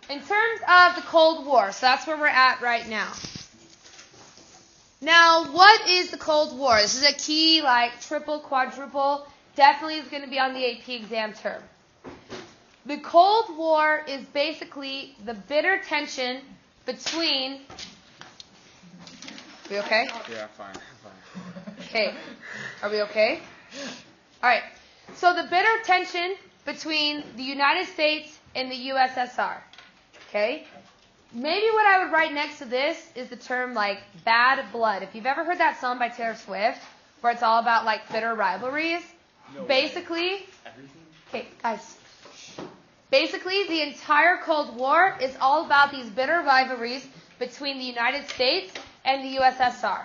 in terms of the Cold War, so that's where we're at right now. Now, what is the Cold War? This is a key, like triple, quadruple, definitely is going to be on the AP exam term. The Cold War is basically the bitter tension between... We okay? Yeah, fine. Okay. Are we okay? All right. So the bitter tension between the United States and the USSR. Okay? Maybe what I would write next to this is the term like bad blood. If you've ever heard that song by Taylor Swift, where it's all about like bitter rivalries, basically, okay, guys, basically the entire Cold War is all about these bitter rivalries between the United States and the USSR.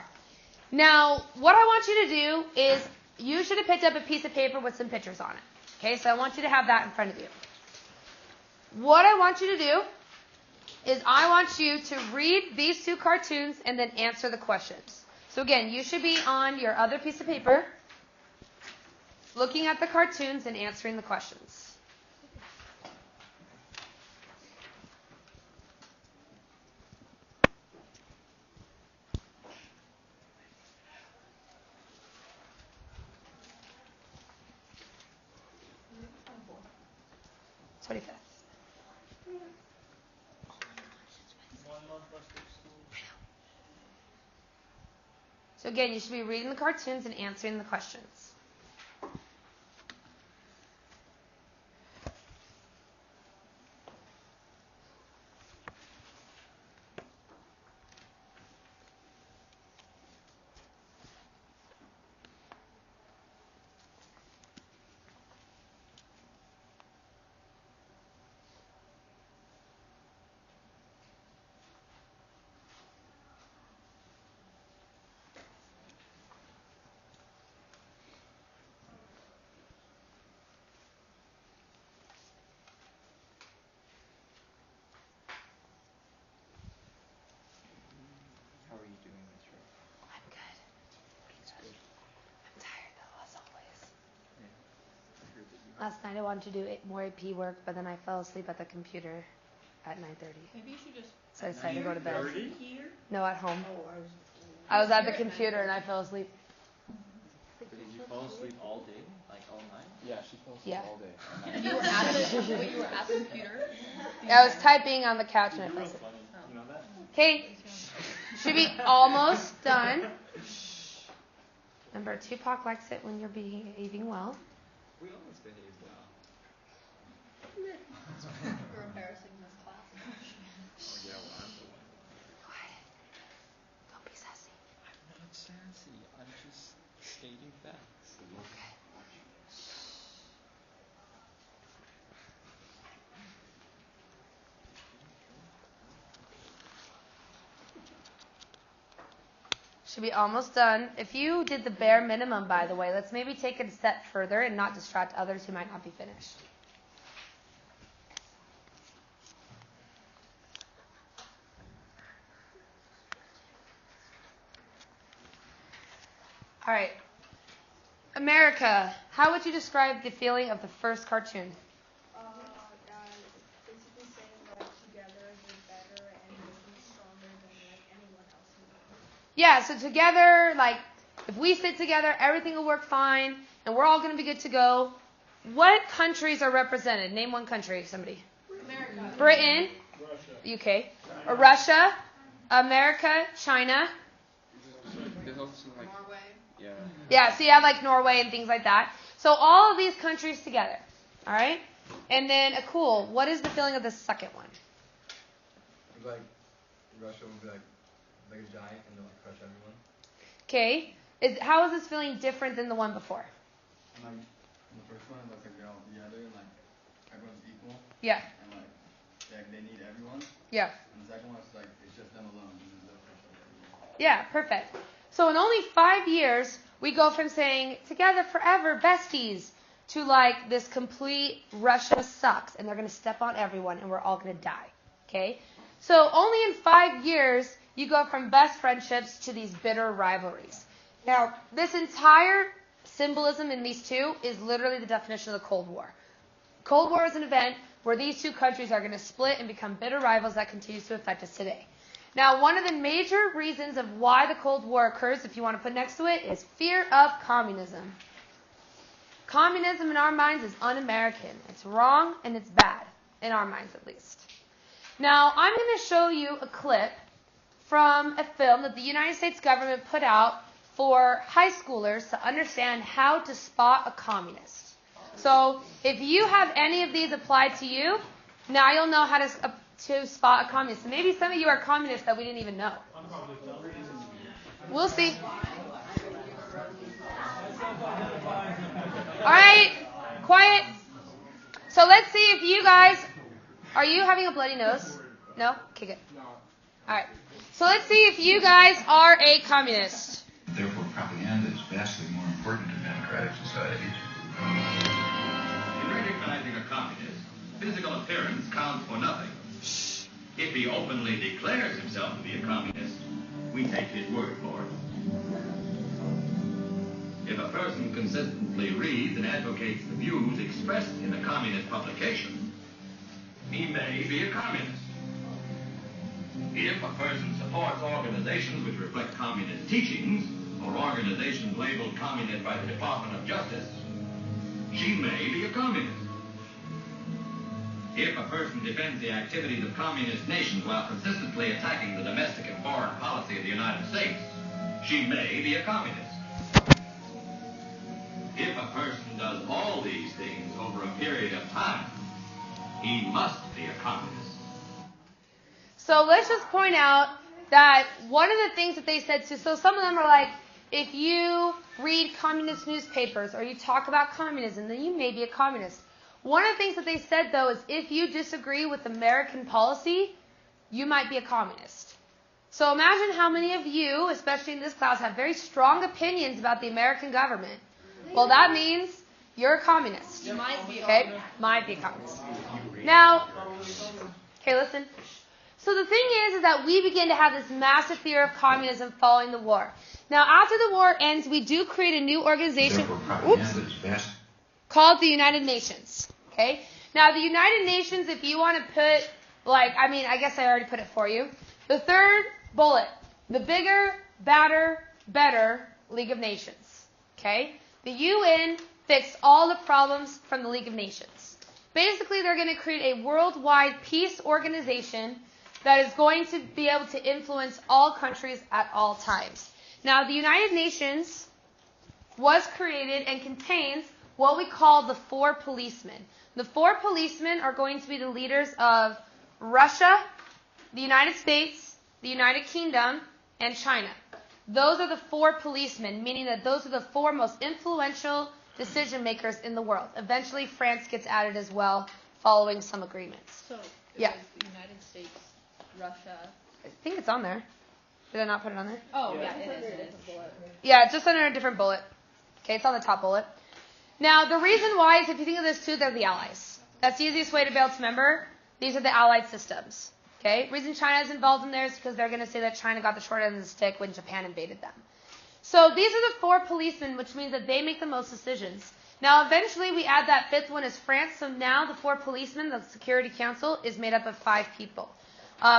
Now, what I want you to do is you should have picked up a piece of paper with some pictures on it. Okay, so I want you to have that in front of you. What I want you to do is I want you to read these two cartoons and then answer the questions. So again, you should be on your other piece of paper, looking at the cartoons and answering the questions. So again, you should be reading the cartoons and answering the questions. How are you doing this year? I'm good. It's good. I'm tired though, as always. Yeah. I heard that you Last night I wanted to do more AP work, but then I fell asleep at the computer at 9:30. Maybe you should just... So I decided to go to bed. 9:30? Here? No, at home. Oh, I was at the computer and I fell asleep. But did you fall asleep all day? Like all night? Yeah, she fell asleep Yeah. all day. And you were at the, you were at the computer? Yeah, I was typing on the couch and I fell asleep. Funny. You know that? Okay, should be almost done. Remember, Tupac likes it when you're behaving well. We always behave well. You're embarrassing this class. Oh yeah, well I'm the one. Quiet. Don't be sassy. I'm not sassy. I'm just stating facts. Okay. Should be almost done. If you did the bare minimum, by the way, let's maybe take it a step further and not distract others who might not be finished. All right. America, how would you describe the feeling of the first cartoon? Basically saying that together we're better and making stronger than like anyone else in the world. Yeah, so together, like, if we sit together, everything will work fine, and we're all going to be good to go. What countries are represented? Name one country, somebody. America. Britain, Russia. UK, or Russia, America, China. There's also like Norway. yeah. Yeah, so you have like Norway and things like that. So all of these countries together, all right? And then, cool, what is the feeling of the second one? Like Russia would be like a giant and they'll like crush everyone. Okay, how is this feeling different than the one before? And like in the first one it looks like they're all together and like everyone's equal Yeah, and like they need everyone. yeah. And the second one is like it's just them alone and they'll crush everyone. Yeah, perfect. So in only 5 years, we go from saying, together forever, besties, to like this complete Russia sucks, and they're going to step on everyone, and we're all going to die. Okay? So only in 5 years, you go from best friendships to these bitter rivalries. Now, this entire symbolism in these two is literally the definition of the Cold War. Cold War is an event where these two countries are going to split and become bitter rivals that continues to affect us today. Now, one of the major reasons of why the Cold War occurs, if you want to put next to it, is fear of communism. Communism in our minds is un-American. It's wrong and it's bad, in our minds at least. Now, I'm going to show you a clip from a film that the United States government put out for high schoolers to understand how to spot a communist. So, if you have any of these applied to you, now you'll know how to spot a communist. Maybe some of you are communists that we didn't even know. We'll see. All right, quiet. So let's see if you guys, are you having a bloody nose? No? Okay, good. All right. So let's see if you guys are a communist. Therefore, propaganda is vastly more important in democratic societies. In recognizing a communist, physical appearance counts for nothing. If he openly declares himself to be a communist, we take his word for it. If a person consistently reads and advocates the views expressed in a communist publication, he may be a communist. If a person supports organizations which reflect communist teachings, or organizations labeled communist by the Department of Justice, she may be a communist. If a person defends the activities of communist nations while consistently attacking the domestic and foreign policy of the United States, she may be a communist. If a person does all these things over a period of time, he must be a communist. So let's just point out that one of the things that they said too, so some of them are like, if you read communist newspapers or you talk about communism, then you may be a communist. One of the things that they said, though, is if you disagree with American policy, you might be a communist. So imagine how many of you, especially in this class, have very strong opinions about the American government. Well, that means you're a communist. You might be. Okay? Might be a communist. Now, okay, listen. So the thing is that we begin to have this massive fear of communism following the war. Now, after the war ends, we do create a new organization called the United Nations. Okay? Now, the United Nations, if you want to put, I guess I already put it for you. The third bullet, the bigger, badder, better League of Nations. Okay? The UN fixed all the problems from the League of Nations. Basically, they're going to create a worldwide peace organization that is going to be able to influence all countries at all times. Now, the United Nations was created and contains what we call the four policemen. The four policemen are going to be the leaders of Russia, the United States, the United Kingdom, and China. Those are the four policemen, meaning that those are the four most influential decision makers in the world. Eventually, France gets added as well, following some agreements. So, yeah. The United States, Russia. I think it's on there. Did I not put it on there? Oh, yeah, it is. Yeah, just under a different bullet. Okay, it's on the top bullet. Now, the reason why is if you think of this too, they're the allies. That's the easiest way to be able to remember. These are the allied systems. Okay, reason China is involved in there is because they're going to say that China got the short end of the stick when Japan invaded them. So these are the four policemen, which means that they make the most decisions. Now, eventually, we add that fifth one is France. So now the four policemen, the Security Council, is made up of 5 people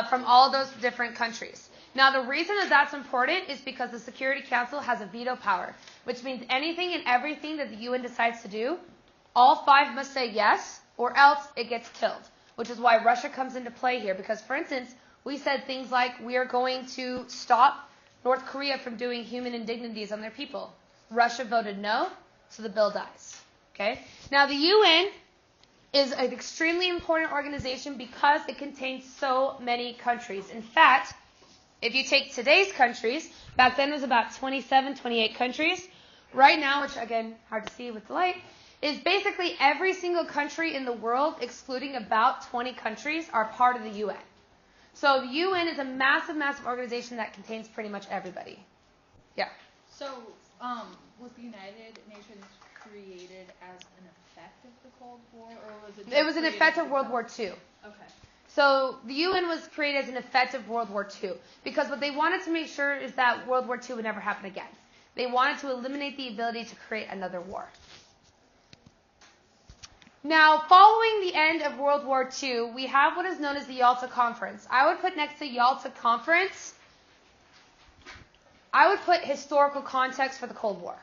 from all those different countries. Now, the reason that that's important is because the Security Council has a veto power, which means anything and everything that the UN decides to do, all 5 must say yes, or else it gets killed, which is why Russia comes into play here. Because, for instance, we said things like we are going to stop North Korea from doing human indignities on their people. Russia voted no, so the bill dies. Okay? Now, the UN is an extremely important organization because it contains so many countries. In fact, if you take today's countries, back then it was about 27, 28 countries. Right now, which again, hard to see with the light, is basically every single country in the world, excluding about 20 countries, are part of the UN. So the UN is a massive, massive organization that contains pretty much everybody. Yeah. So, was the United Nations created as an effect of the Cold War, or was it? It was an effect of World War II. Okay. So the UN was created as an effect of World War II because what they wanted to make sure is that World War II would never happen again. They wanted to eliminate the ability to create another war. Now, following the end of World War II, we have what is known as the Yalta Conference. I would put next to Yalta Conference, I would put historical context for the Cold War.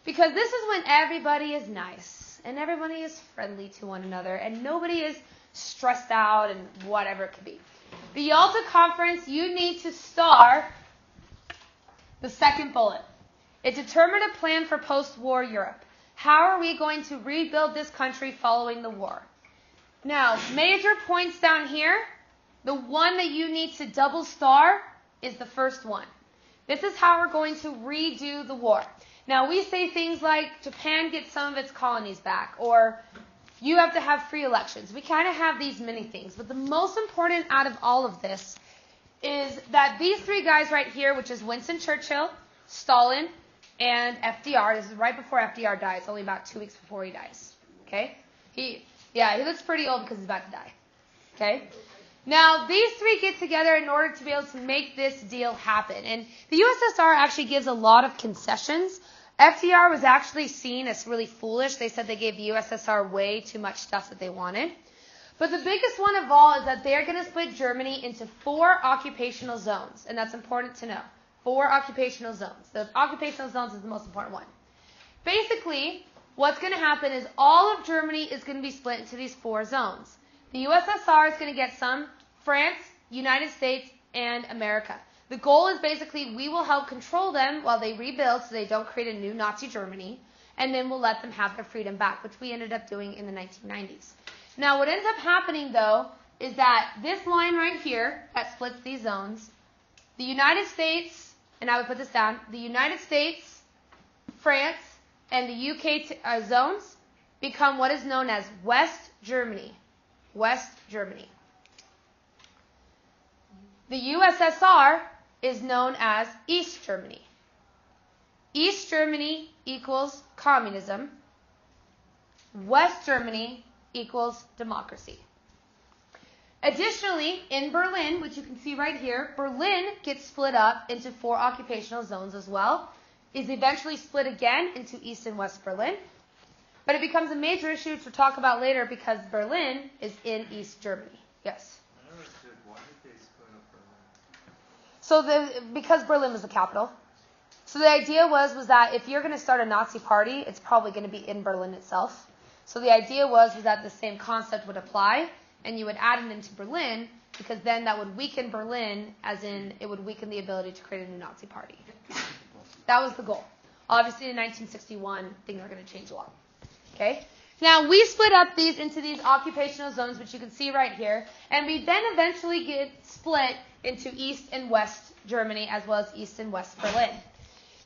Because this is when everybody is nice, and everybody is friendly to one another, and nobody is stressed out and whatever it could be. The Yalta Conference, you need to star the second bullet. It determined a plan for post-war Europe. How are we going to rebuild this country following the war? Now, major points down here. The one that you need to double star is the first one. This is how we're going to redo the war. Now, we say things like Japan gets some of its colonies back, or you have to have free elections. We kind of have these many things. But the most important out of all of this is that these three guys right here, which is Winston Churchill, Stalin, and FDR. This is right before FDR dies, only about 2 weeks before he dies. Okay? He looks pretty old because he's about to die. Okay? Now, these three get together in order to be able to make this deal happen. And the USSR actually gives a lot of concessions. FDR was actually seen as really foolish. They said they gave the USSR way too much stuff that they wanted. But the biggest one of all is that they're going to split Germany into 4 occupational zones. And that's important to know. 4 occupational zones. The occupational zones is the most important one. Basically, what's going to happen is all of Germany is going to be split into these 4 zones. The USSR is going to get some, France, United States, and America. The goal is basically we will help control them while they rebuild so they don't create a new Nazi Germany, and then we'll let them have their freedom back, which we ended up doing in the 1990s. Now, what ends up happening, though, is that this line right here that splits these zones, the United States, and I would put this down, the United States, France, and the UK zones become what is known as West Germany. West Germany. The USSR is known as East Germany. East Germany equals communism. West Germany equals democracy. Additionally, in Berlin, which you can see right here, Berlin gets split up into 4 occupational zones as well, is eventually split again into East and West Berlin. But it becomes a major issue to talk about later because Berlin is in East Germany. Yes? I never understood, why did they split up Berlin? So because Berlin was the capital. So the idea was that if you're going to start a Nazi party, it's probably going to be in Berlin itself. So the idea was that the same concept would apply, and you would add it into Berlin, because then that would weaken Berlin, as in it would weaken the ability to create a new Nazi party. That was the goal. Obviously, in 1961, things are going to change a lot. Okay? Now, we split up these into these occupational zones, which you can see right here, and we then eventually get split into East and West Germany, as well as East and West Berlin.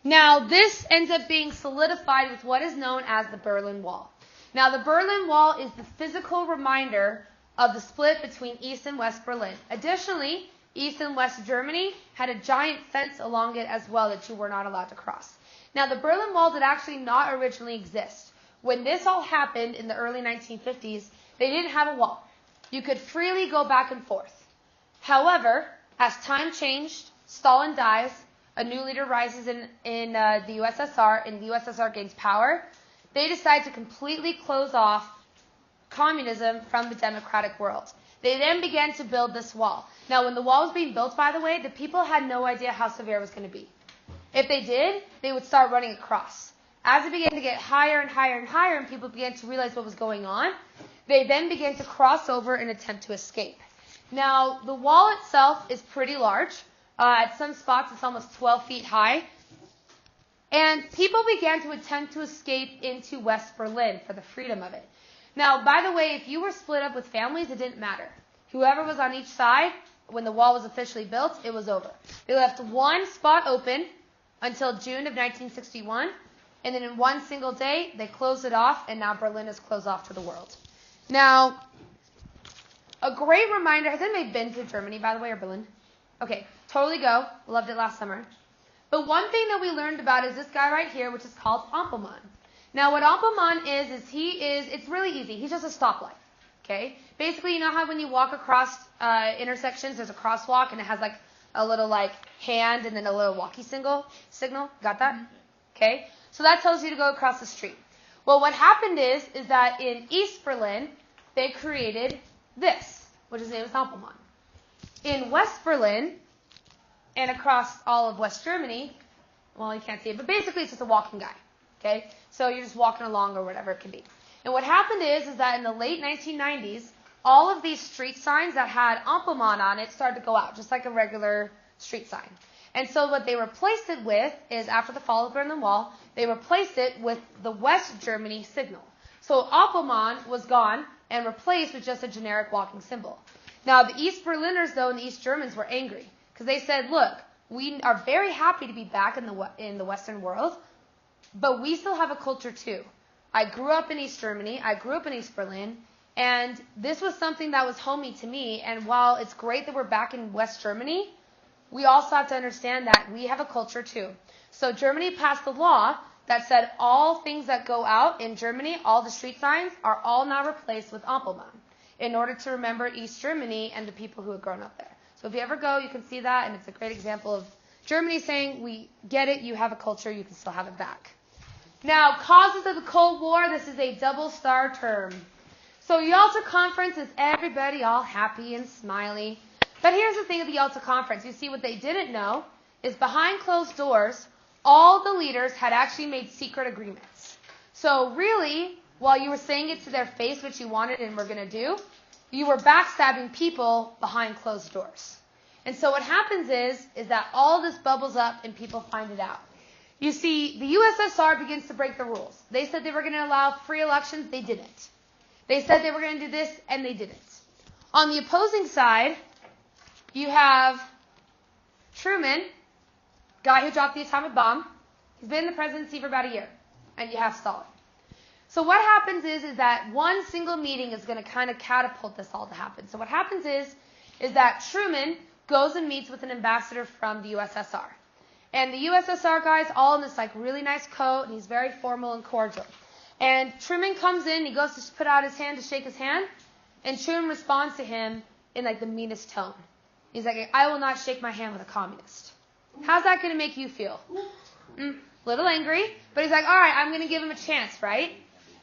Now, this ends up being solidified with what is known as the Berlin Wall. Now, the Berlin Wall is the physical reminder of the split between East and West Berlin. Additionally, East and West Germany had a giant fence along it as well that you were not allowed to cross. Now, the Berlin Wall did actually not originally exist. When this all happened in the early 1950s, they didn't have a wall. You could freely go back and forth. However, as time changed, Stalin dies, a new leader rises in the USSR, and the USSR gains power, they decide to completely close off communism from the democratic world. They then began to build this wall. Now, when the wall was being built, by the way, the people had no idea how severe it was going to be. If they did, they would start running across. As it began to get higher and higher and higher, and people began to realize what was going on, they then began to cross over and attempt to escape. Now, the wall itself is pretty large. At some spots, it's almost 12 feet high. And people began to attempt to escape into West Berlin for the freedom of it. Now, by the way, if you were split up with families, it didn't matter. Whoever was on each side, when the wall was officially built, it was over. They left one spot open until June of 1961, and then in one single day, they closed it off, and now Berlin is closed off to the world. Now, a great reminder, has anybody been to Germany, by the way, or Berlin? Okay, totally go. Loved it last summer. But one thing that we learned about is this guy right here, which is called Ampelmann. Now, what Ampelmann is it's really easy. He's just a stoplight. Okay? Basically, you know how when you walk across intersections, there's a crosswalk, and it has like a little like hand and then a little walkie signal? Got that? Okay? So that tells you to go across the street. Well, what happened is that in East Berlin, they created this, which is named as Ampelmann. In West Berlin, and across all of West Germany, well, you can't see it, but basically it's just a walking guy. Okay? So you're just walking along or whatever it can be. And what happened is that in the late 1990s, all of these street signs that had Ampelmann on it started to go out, just like a regular street sign. And so what they replaced it with is, after the fall of the Berlin Wall, they replaced it with the West Germany signal. So Ampelmann was gone and replaced with just a generic walking symbol. Now, the East Berliners, though, and the East Germans were angry because they said, look, we are very happy to be back in the Western world, but we still have a culture too. I grew up in East Germany. I grew up in East Berlin. And this was something that was homey to me. And while it's great that we're back in West Germany, we also have to understand that we have a culture too. So Germany passed a law that said all things that go out in Germany, all the street signs, are all now replaced with Ampelmann in order to remember East Germany and the people who had grown up there. So if you ever go, you can see that, and it's a great example of Germany saying, we get it, you have a culture, you can still have it back. Now, causes of the Cold War, this is a double star term. So Yalta Conference is everybody all happy and smiley. But here's the thing of the Yalta Conference. You see, what they didn't know is behind closed doors, all the leaders had actually made secret agreements. So really, while you were saying it to their face what you wanted and were going to do, you were backstabbing people behind closed doors. And so what happens is that all this bubbles up and people find it out. You see, the USSR begins to break the rules. They said they were going to allow free elections. They didn't. They said they were going to do this, and they didn't. On the opposing side, you have Truman, guy who dropped the atomic bomb. He's been in the presidency for about a year. And you have Stalin. So what happens is that one single meeting is going to kind of catapult this all to happen. So what happens is that Truman goes and meets with an ambassador from the USSR. And the USSR guy's all in this like really nice coat, and he's very formal and cordial. And Truman comes in, he goes to put out his hand to shake his hand, and Truman responds to him in like the meanest tone. He's like, I will not shake my hand with a communist. How's that going to make you feel? Little angry, but he's like, all right, I'm going to give him a chance, right?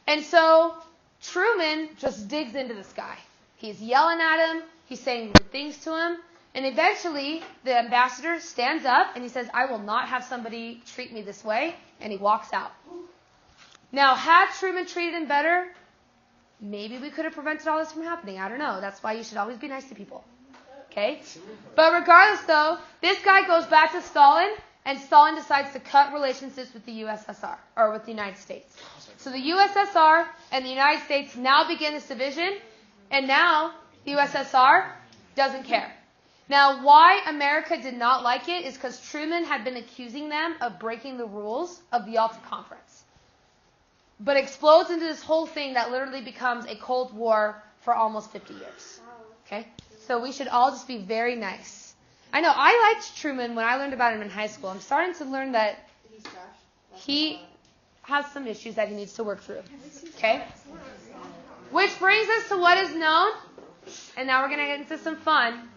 And so Truman just digs into this guy. He's yelling at him, he's saying rude things to him, and eventually the ambassador stands up and he says, I will not have somebody treat me this way, and he walks out. Now, had Truman treated him better, maybe we could have prevented all this from happening. I don't know. That's why you should always be nice to people. Okay? But regardless, though, this guy goes back to Stalin, and Stalin decides to cut relationships with the USSR, or with the United States. So the USSR and the United States now begin this division, and now the USSR doesn't care. Now, why America did not like it is because Truman had been accusing them of breaking the rules of the Yalta Conference. But explodes into this whole thing that literally becomes a Cold War for almost 50 years. Okay? So we should all just be very nice. I know, I liked Truman when I learned about him in high school. I'm starting to learn that he has some issues that he needs to work through. Okay? Which brings us to what is known, and now we're going to get into some fun,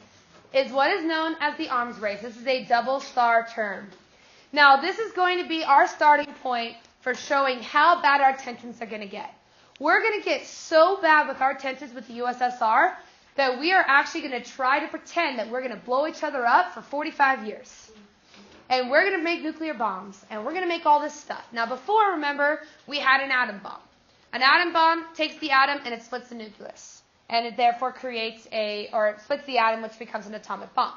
is what is known as the arms race. This is a double star term. Now, this is going to be our starting point for showing how bad our tensions are going to get. We're going to get so bad with our tensions with the USSR that we are actually going to try to pretend that we're going to blow each other up for 45 years. And we're going to make nuclear bombs, and we're going to make all this stuff. Now, before, remember, we had an atom bomb. An atom bomb takes the atom and it splits the nucleus. And it therefore creates it splits the atom, which becomes an atomic bomb.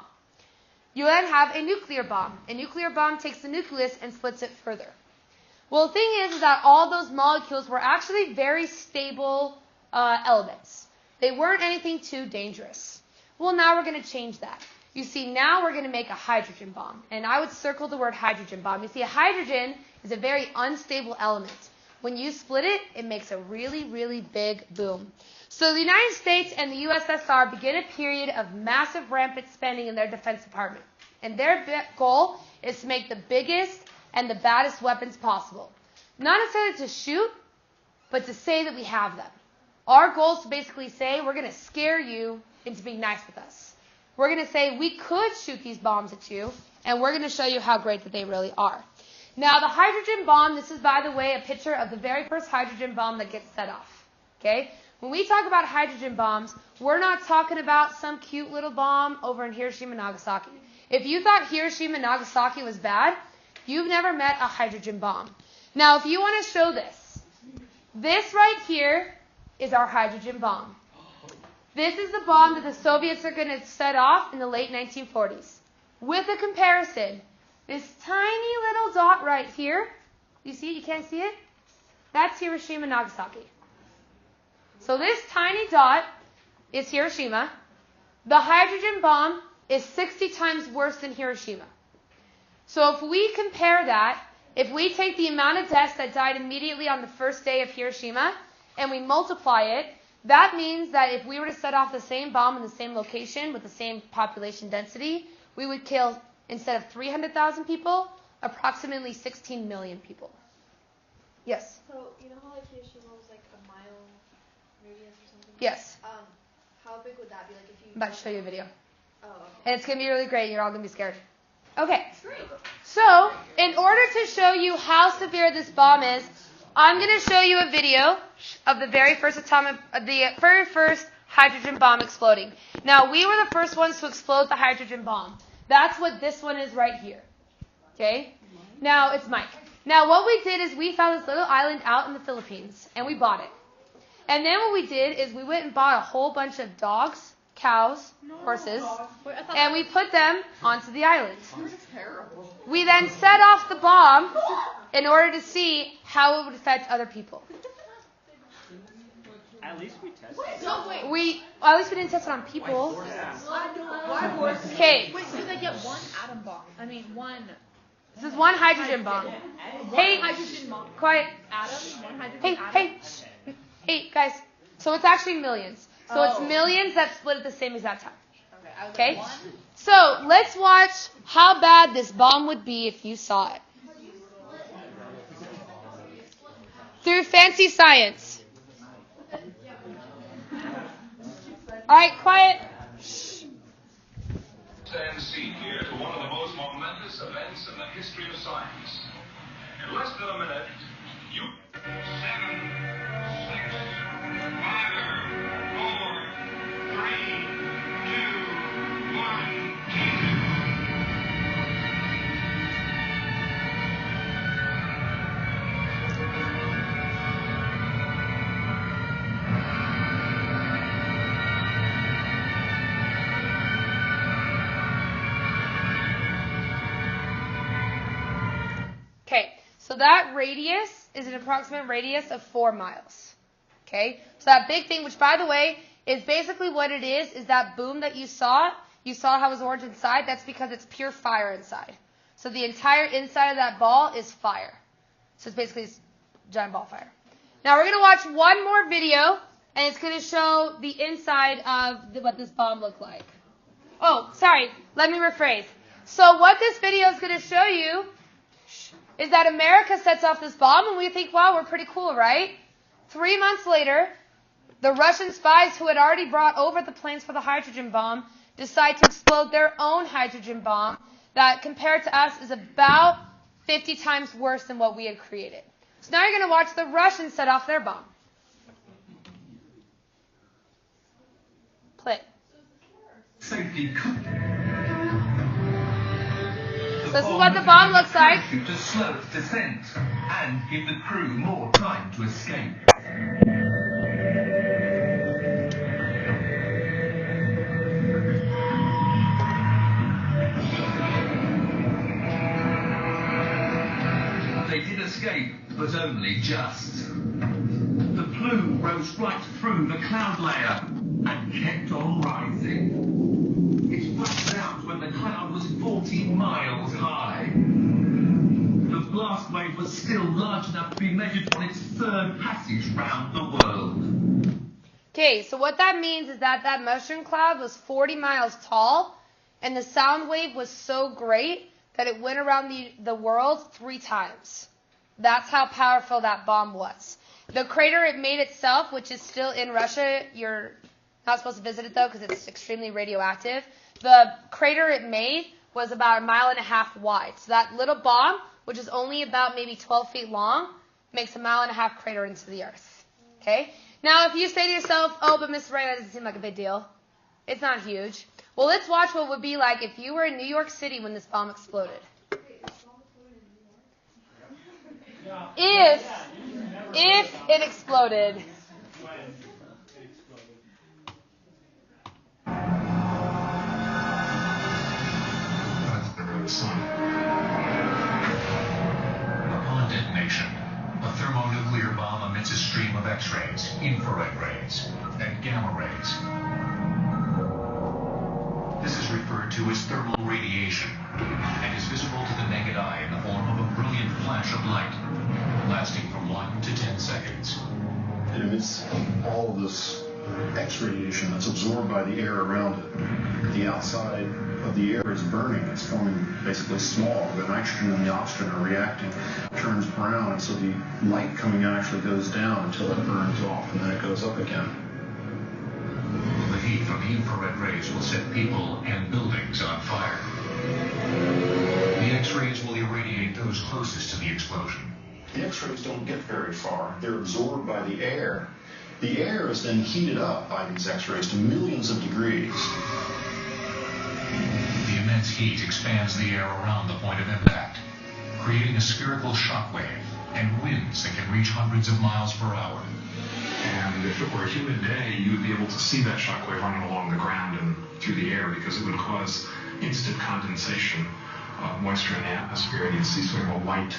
You then have a nuclear bomb. A nuclear bomb takes the nucleus and splits it further. Well, the thing is that all those molecules were actually very stable elements. They weren't anything too dangerous. Well, now we're going to change that. You see, now we're going to make a hydrogen bomb. And I would circle the word hydrogen bomb. You see, a hydrogen is a very unstable element. When you split it, it makes a really, really big boom. So the United States and the USSR begin a period of massive rampant spending in their Defense Department. And their goal is to make the biggest and the baddest weapons possible. Not necessarily to shoot, but to say that we have them. Our goal is to basically say we're going to scare you into being nice with us. We're going to say we could shoot these bombs at you, and we're going to show you how great that they really are. Now, the hydrogen bomb, this is, by the way, a picture of the very first hydrogen bomb that gets set off. Okay? When we talk about hydrogen bombs, we're not talking about some cute little bomb over in Hiroshima and Nagasaki. If you thought Hiroshima and Nagasaki was bad, you've never met a hydrogen bomb. Now, if you want to show this right here is our hydrogen bomb. This is the bomb that the Soviets are going to set off in the late 1940s. With a comparison, this tiny little dot right here, you see it? You can't see it? That's Hiroshima and Nagasaki. So this tiny dot is Hiroshima. The hydrogen bomb is 60 times worse than Hiroshima. So if we compare that, if we take the amount of deaths that died immediately on the first day of Hiroshima and we multiply it, that means that if we were to set off the same bomb in the same location with the same population density, we would kill, instead of 300,000 people, approximately 16 million people. Yes? So, you know how like Hiroshima was like a mile radius or something? Yes. How big would that be? Like if you... I'm about to show you a video. Oh, okay. And it's going to be really great. You're all going to be scared. Okay. So, in order to show you how severe this bomb is, I'm going to show you a video of the very first hydrogen bomb exploding. Now, we were the first ones to explode the hydrogen bomb. That's what this one is right here. Okay? Now, it's Mike. Now, what we did is we found this little island out in the Philippines, and we bought it. And then what we did is we went and bought a whole bunch of dogs, cows, horses, and we put them onto the island. We then set off the bomb in order to see how it would affect other people. At least we tested. At least we didn't test it on people. Why horses? Okay. Wait, so they get one atom bomb? I mean, one. This is one hydrogen bomb. Hey, hydrogen bomb. Quiet. Atom? One hydrogen atom? Hey, guys. So it's actually millions. So it's millions that split at the same exact time. Okay? So let's watch how bad this bomb would be if you saw it. Through fancy science. All right, quiet. Stand seat here to one of the most momentous events in the history of science. In less than a minute, 7, 6, 5, 4, 3, 2, 1, Okay, so that radius is an approximate radius of 4 miles. Okay, so that big thing, which by the way, is basically what it is that boom that you saw how it was orange inside, that's because it's pure fire inside. So the entire inside of that ball is fire. So it's basically this giant ball fire. Now we're going to watch one more video, and it's going to show the inside of what this bomb looked like. Oh, sorry, let me rephrase. So what this video is going to show you is that America sets off this bomb, and we think, wow, we're pretty cool, right? 3 months later, the Russian spies who had already brought over the plans for the hydrogen bomb decide to explode their own hydrogen bomb that, compared to us, is about 50 times worse than what we had created. So now you're going to watch the Russians set off their bomb. Play. Safety could. So this is what the bomb looks like. To slow its descent and give the crew more time to escape. They did escape, but only just. The plume rose right through the cloud layer and kept on rising. It flattened out when the cloud was 40 miles high. The blast wave was still large enough to be measured on its third passage round the world. Okay, so what that means is that mushroom cloud was 40 miles tall, and the sound wave was so great that it went around the world 3 times. That's how powerful that bomb was. The crater it made itself, which is still in Russia, you're not supposed to visit it though because it's extremely radioactive. The crater it made was about 1.5 miles wide. So that little bomb which is only about maybe 12 feet long, makes a 1.5 mile crater into the earth. Okay? Now, if you say to yourself, oh, but Miss Ray, that doesn't seem like a big deal. It's not huge. Well, let's watch what it would be like if you were in New York City when this bomb exploded. If it exploded. Upon detonation, a thermonuclear bomb emits a stream of X-rays, infrared rays, and gamma rays. This is referred to as thermal radiation and is visible to the naked eye in the form of a brilliant flash of light, lasting from 1 to 10 seconds. It emits all of this X radiation that's absorbed by the air around it. The outside of the air is burning. It's forming basically smog. The nitrogen and the oxygen are reacting, turns brown, and so the light coming out actually goes down until it burns off, and then it goes up again. The heat from the infrared rays will set people and buildings on fire. The X-rays will irradiate those closest to the explosion. The X-rays don't get very far. They're absorbed by the air. The air is then heated up by these X-rays to millions of degrees. The immense heat expands the air around the point of impact, creating a spherical shock wave and winds that can reach hundreds of miles per hour. And if it were a humid day, you would be able to see that shockwave running along the ground and through the air because it would cause instant condensation of moisture in the atmosphere, and you'd see sort of a white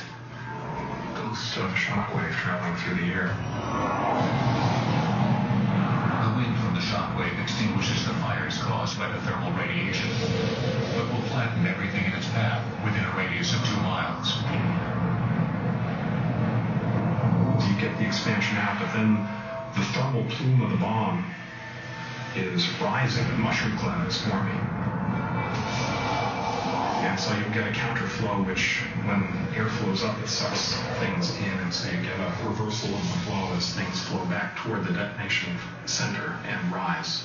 ghost of a shockwave traveling through the air. The wind from the shockwave extinguishes the fires caused by the thermal radiation, but will flatten everything in its path within a radius of 2 miles. So you get the expansion out, but then the thermal plume of the bomb is rising, the mushroom cloud is forming. And so you'll get a counterflow, which when air flows up, it sucks things in, and so you get a reversal of the flow as things flow back toward the detonation center and rise.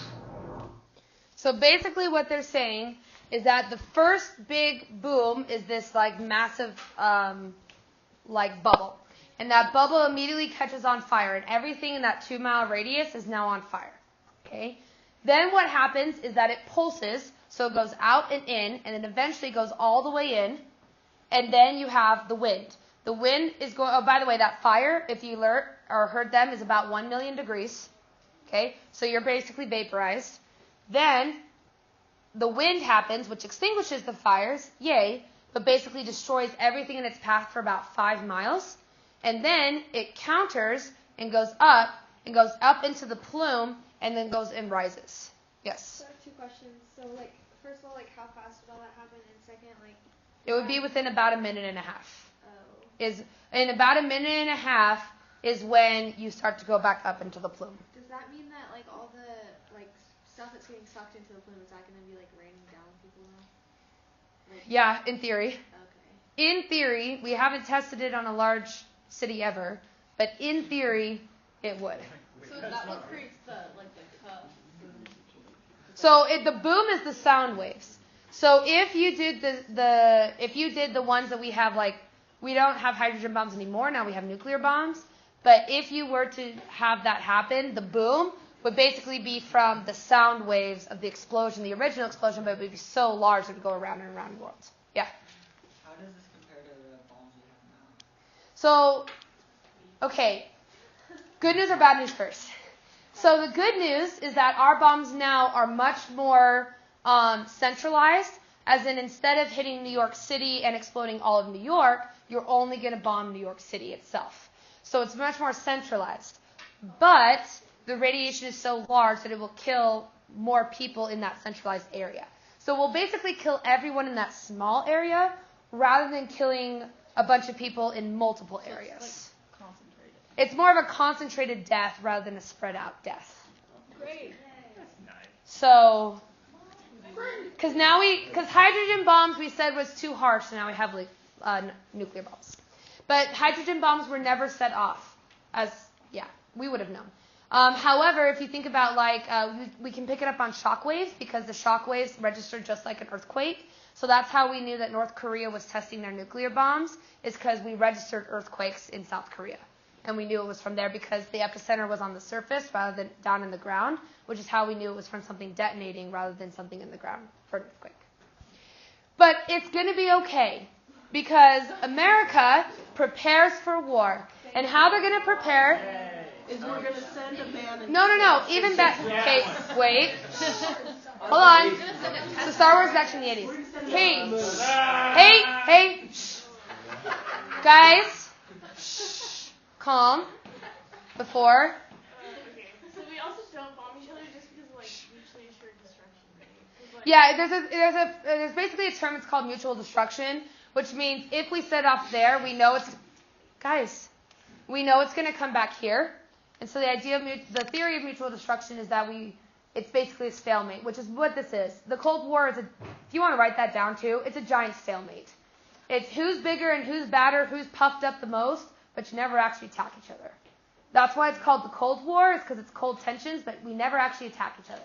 So basically what they're saying is that the first big boom is this like massive like bubble. And that bubble immediately catches on fire, and everything in that 2 mile radius is now on fire. Okay? Then what happens is that it pulses, so it goes out and in, and then eventually goes all the way in, and then you have the wind. The wind is going, oh, by the way, that fire, if you heard them, is about 1 million degrees. Okay? So you're basically vaporized. Then the wind happens, which extinguishes the fires, yay, but basically destroys everything in its path for about 5 miles. And then it counters and goes up into the plume, and then goes and rises. Yes? So I have 2 questions. So, like, first of all, like, how fast did all that happen? And second, like... It would be within about 1.5 minutes. Oh. In about 1.5 minutes is when you start to go back up into the plume. Does that mean that, like, all the, like, stuff that's getting sucked into the plume, is that going to be, like, raining down on people now? Like, yeah, in theory. Okay. In theory, we haven't tested it on a large city ever, but in theory, it would. So that what creates the cut. So the boom is the sound waves. So if you did the ones that we have, like, we don't have hydrogen bombs anymore, now we have nuclear bombs, but if you were to have that happen, the boom would basically be from the sound waves of the explosion, the original explosion, but it would be so large it would go around and around the world. Yeah? How does this compare to the bombs we have now? So, okay, good news or bad news first? So the good news is that our bombs now are much more centralized, as in instead of hitting New York City and exploding all of New York, you're only going to bomb New York City itself. So it's much more centralized. But the radiation is so large that it will kill more people in that centralized area. So we'll basically kill everyone in that small area rather than killing a bunch of people in multiple areas. It's more of a concentrated death rather than a spread out death. Great. So, because hydrogen bombs we said was too harsh, so now we have nuclear bombs. But hydrogen bombs were never set off, we would have known. However, if you think about we can pick it up on shock waves because the shock waves register just like an earthquake. So that's how we knew that North Korea was testing their nuclear bombs, is because we registered earthquakes in South Korea. And we knew it was from there because the epicenter was on the surface rather than down in the ground, which is how we knew it was from something detonating rather than something in the ground for an earthquake. But it's going to be okay because America prepares for war. And how they're going to prepare is we're going to send a man. No. Even better. Okay, wait. Hold on. So Star Wars is actually in the 80s. Hey. Shh. Guys, calm. Before. Okay. So we also don't bomb each other just because of mutually assured destruction, right? Yeah, there's basically a term. It's called mutual destruction, which means if we set off there, we know it's going to come back here. And so the theory of mutual destruction is that it's basically a stalemate, which is what this is. The Cold War if you want to write that down too, it's a giant stalemate. It's who's bigger and who's badder, who's puffed up the most, but you never actually attack each other. That's why it's called the Cold War, is because it's cold tensions, but we never actually attack each other,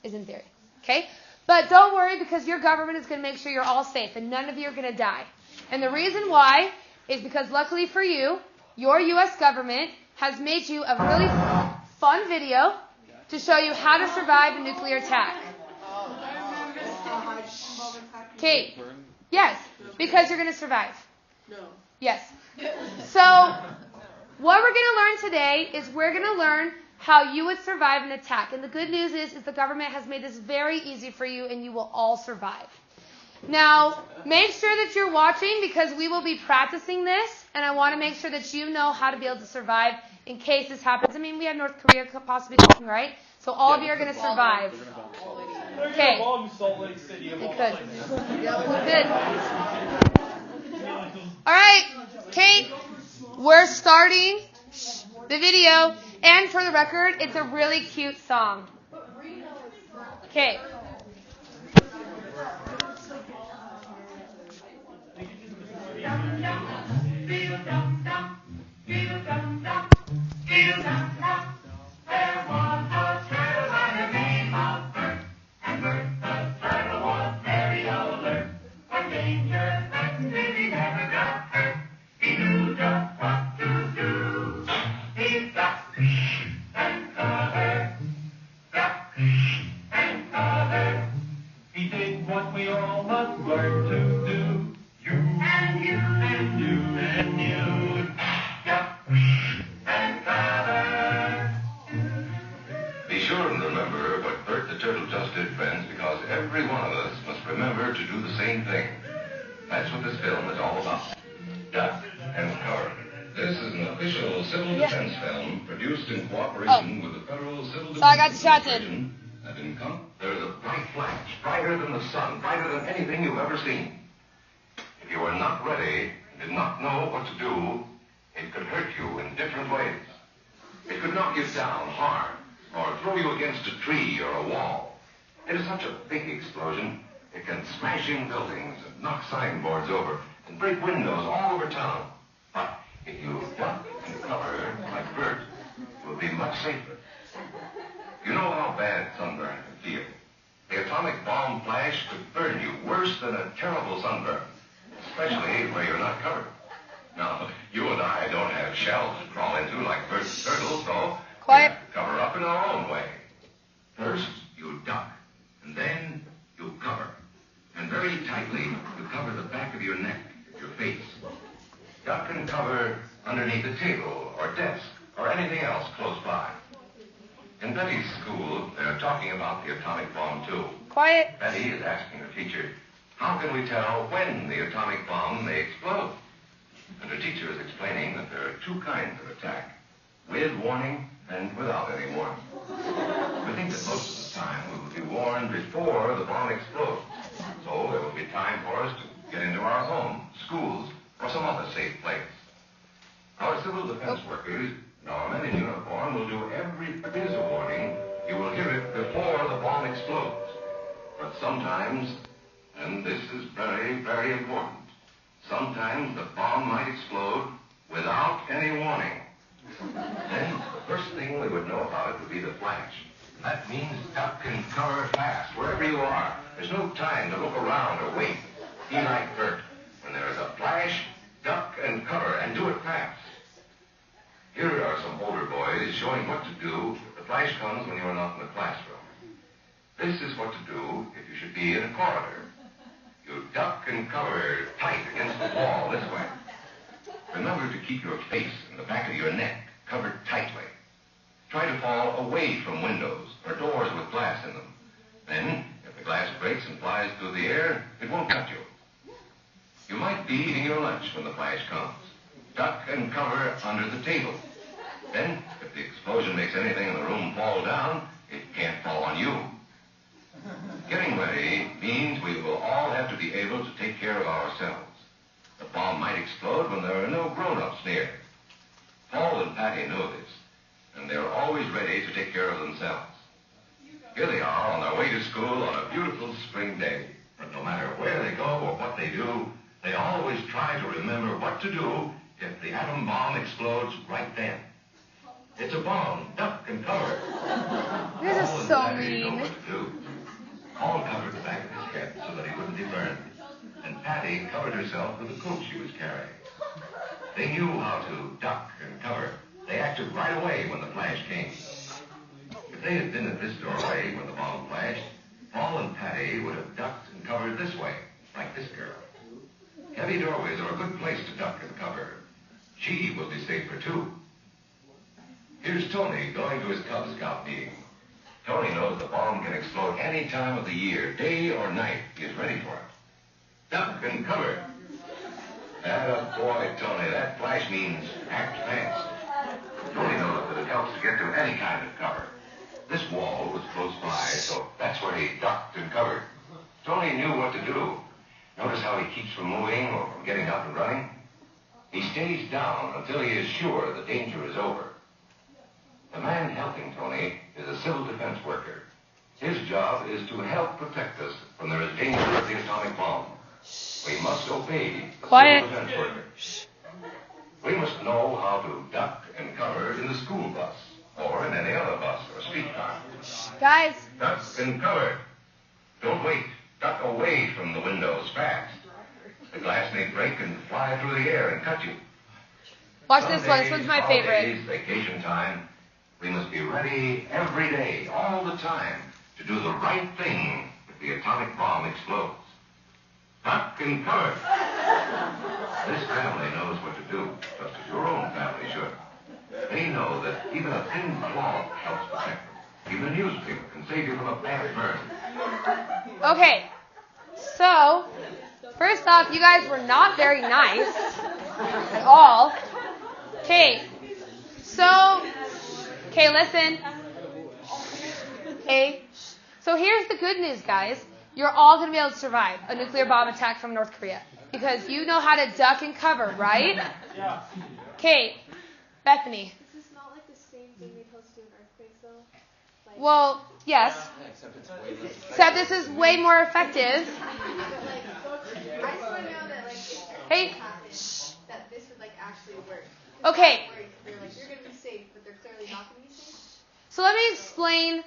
is in theory. Okay? But don't worry, because your government is going to make sure you're all safe, and none of you are going to die. And the reason why is because luckily for you, your U.S. government has made you a really fun video to show you how to survive a nuclear attack. Okay. Yes, because you're going to survive. No. Yes. So, what we're going to learn today is we're going to learn how you would survive an attack. And the good news is the government has made this very easy for you, and you will all survive. Now, make sure that you're watching because we will be practicing this, and I want to make sure that you know how to be able to survive in case this happens. I mean, we have North Korea possibly coming, right? So all of you are going to survive. Okay. They could. Good. All right, Kate, we're starting the video, and for the record, it's a really cute song. Okay. He did what we all must learn to do. You and you and you and you. Duck and cover. Be sure and remember what Bert the Turtle just did, friends, because every one of us must remember to do the same thing. That's what this film is all about. Duck and cover. This is an official civil defense film produced in cooperation with the Federal Civil Defense Administration. And in there's a bright flash, brighter than the sun, brighter than anything you've ever seen. If you are not ready and did not know what to do, it could hurt you in different ways. It could knock you down hard, or throw you against a tree or a wall. It is such a big explosion, it can smash in buildings and knock signboards over and break windows all over town. But if you duck and cover like Bert, you will be much safer. You know how bad sunburn can feel. The atomic bomb flash could burn you worse than a terrible sunburn, especially where you're not covered. Now, you and I don't have shells to crawl into like Bert the Turtle, so we have to cover up in our own way. First, you duck, and then you cover. And very tightly, you cover the back of your neck, your face. Duck and cover underneath a table or desk or anything else close by. In Betty's school, they're talking about the atomic bomb, too. Quiet. Betty is asking her teacher, how can we tell when the atomic bomb may explode? And her teacher is explaining that there are two kinds of attack, with warning and without any warning. We think that most of the time we will be warned before the bomb explodes. So there will be time for us to get into our homes, schools, or some other safe place. Our civil defense workers, our men in uniform, will do every bit of warning. You will hear it before the bomb explodes. But sometimes, and this is very, very important, sometimes the bomb might explode without any warning. Then the first thing we would know about it would be the flash. That means duck and cover fast, wherever you are. There's no time to look around or wait. Be like Bert. When there is a flash, duck and cover, and do it fast. Here are some older boys showing what to do if the flash comes when you are not in the classroom. This is what to do if you should be in a corridor. You duck and cover tight against the wall this way. Remember to keep your face and the back of your neck covered tightly. Try to fall away from windows or doors with glass in them. Then, if the glass breaks and flies through the air, it won't cut you. You might be eating your lunch when the flash comes. Duck and cover under the table. Then, if the explosion makes anything in the room fall down, it can't fall on you. Getting ready means we will all have to be able to take care of ourselves. The bomb might explode when there are no grown-ups near. Paul and Patty know this, and they're always ready to take care of themselves. Here they are on their way to school on a beautiful spring day. But no matter where they go or what they do, they always try to remember what to do if the atom bomb explodes right then. It's a bomb. Duck and cover. This is so mean. Paul covered the back of his head so that he wouldn't be burned, and Patty covered herself with the coat she was carrying. They knew how to duck and cover. They acted right away when the flash came. If they had been at this doorway when the bomb flashed, Paul and Patty would have ducked and covered this way, like this girl. Heavy doorways are a good place to duck and cover. She will be safer, too. Here's Tony going to his Cub Scout meeting. Tony knows the bomb can explode any time of the year, day or night. He is ready for it. Duck and cover. Atta boy, Tony. That flash means act fast. Tony knows that it helps to get to any kind of cover. This wall was close by, so that's where he ducked and covered. Tony knew what to do. Notice how he keeps from moving or from getting up and running? He stays down until he is sure the danger is over. The man helping Tony is a civil defense worker. His job is to help protect us when there is danger of the atomic bomb. We must obey the civil defense worker. We must know how to duck and cover in the school bus or in any other bus or streetcar. Guys. Duck and cover. Don't wait. Duck away from the windows fast. The glass may break and fly through the air and cut you. Watch this one. This one's my favorite. Holidays, vacation time. We must be ready every day, all the time, to do the right thing if the atomic bomb explodes. Duck and cover. This family knows what to do, just as your own family should. They know that even a thin cloth helps protect them. Even a newspaper can save you from a bad burn. Okay, so, first off, you guys were not very nice at all. Okay, listen. Okay, so here's the good news, guys. You're all going to be able to survive a nuclear bomb attack from North Korea. Because you know how to duck and cover, right? Yeah. Okay, Bethany. Is this not like the same thing they tell us to do in earthquakes, though? Like, Well, yes. Except this is way more effective. but like, I just want to know that like, if Hey. anything happens, that this would like actually work. Okay. They're like, you're gonna be safe, but they're clearly not gonna be safe. So let me explain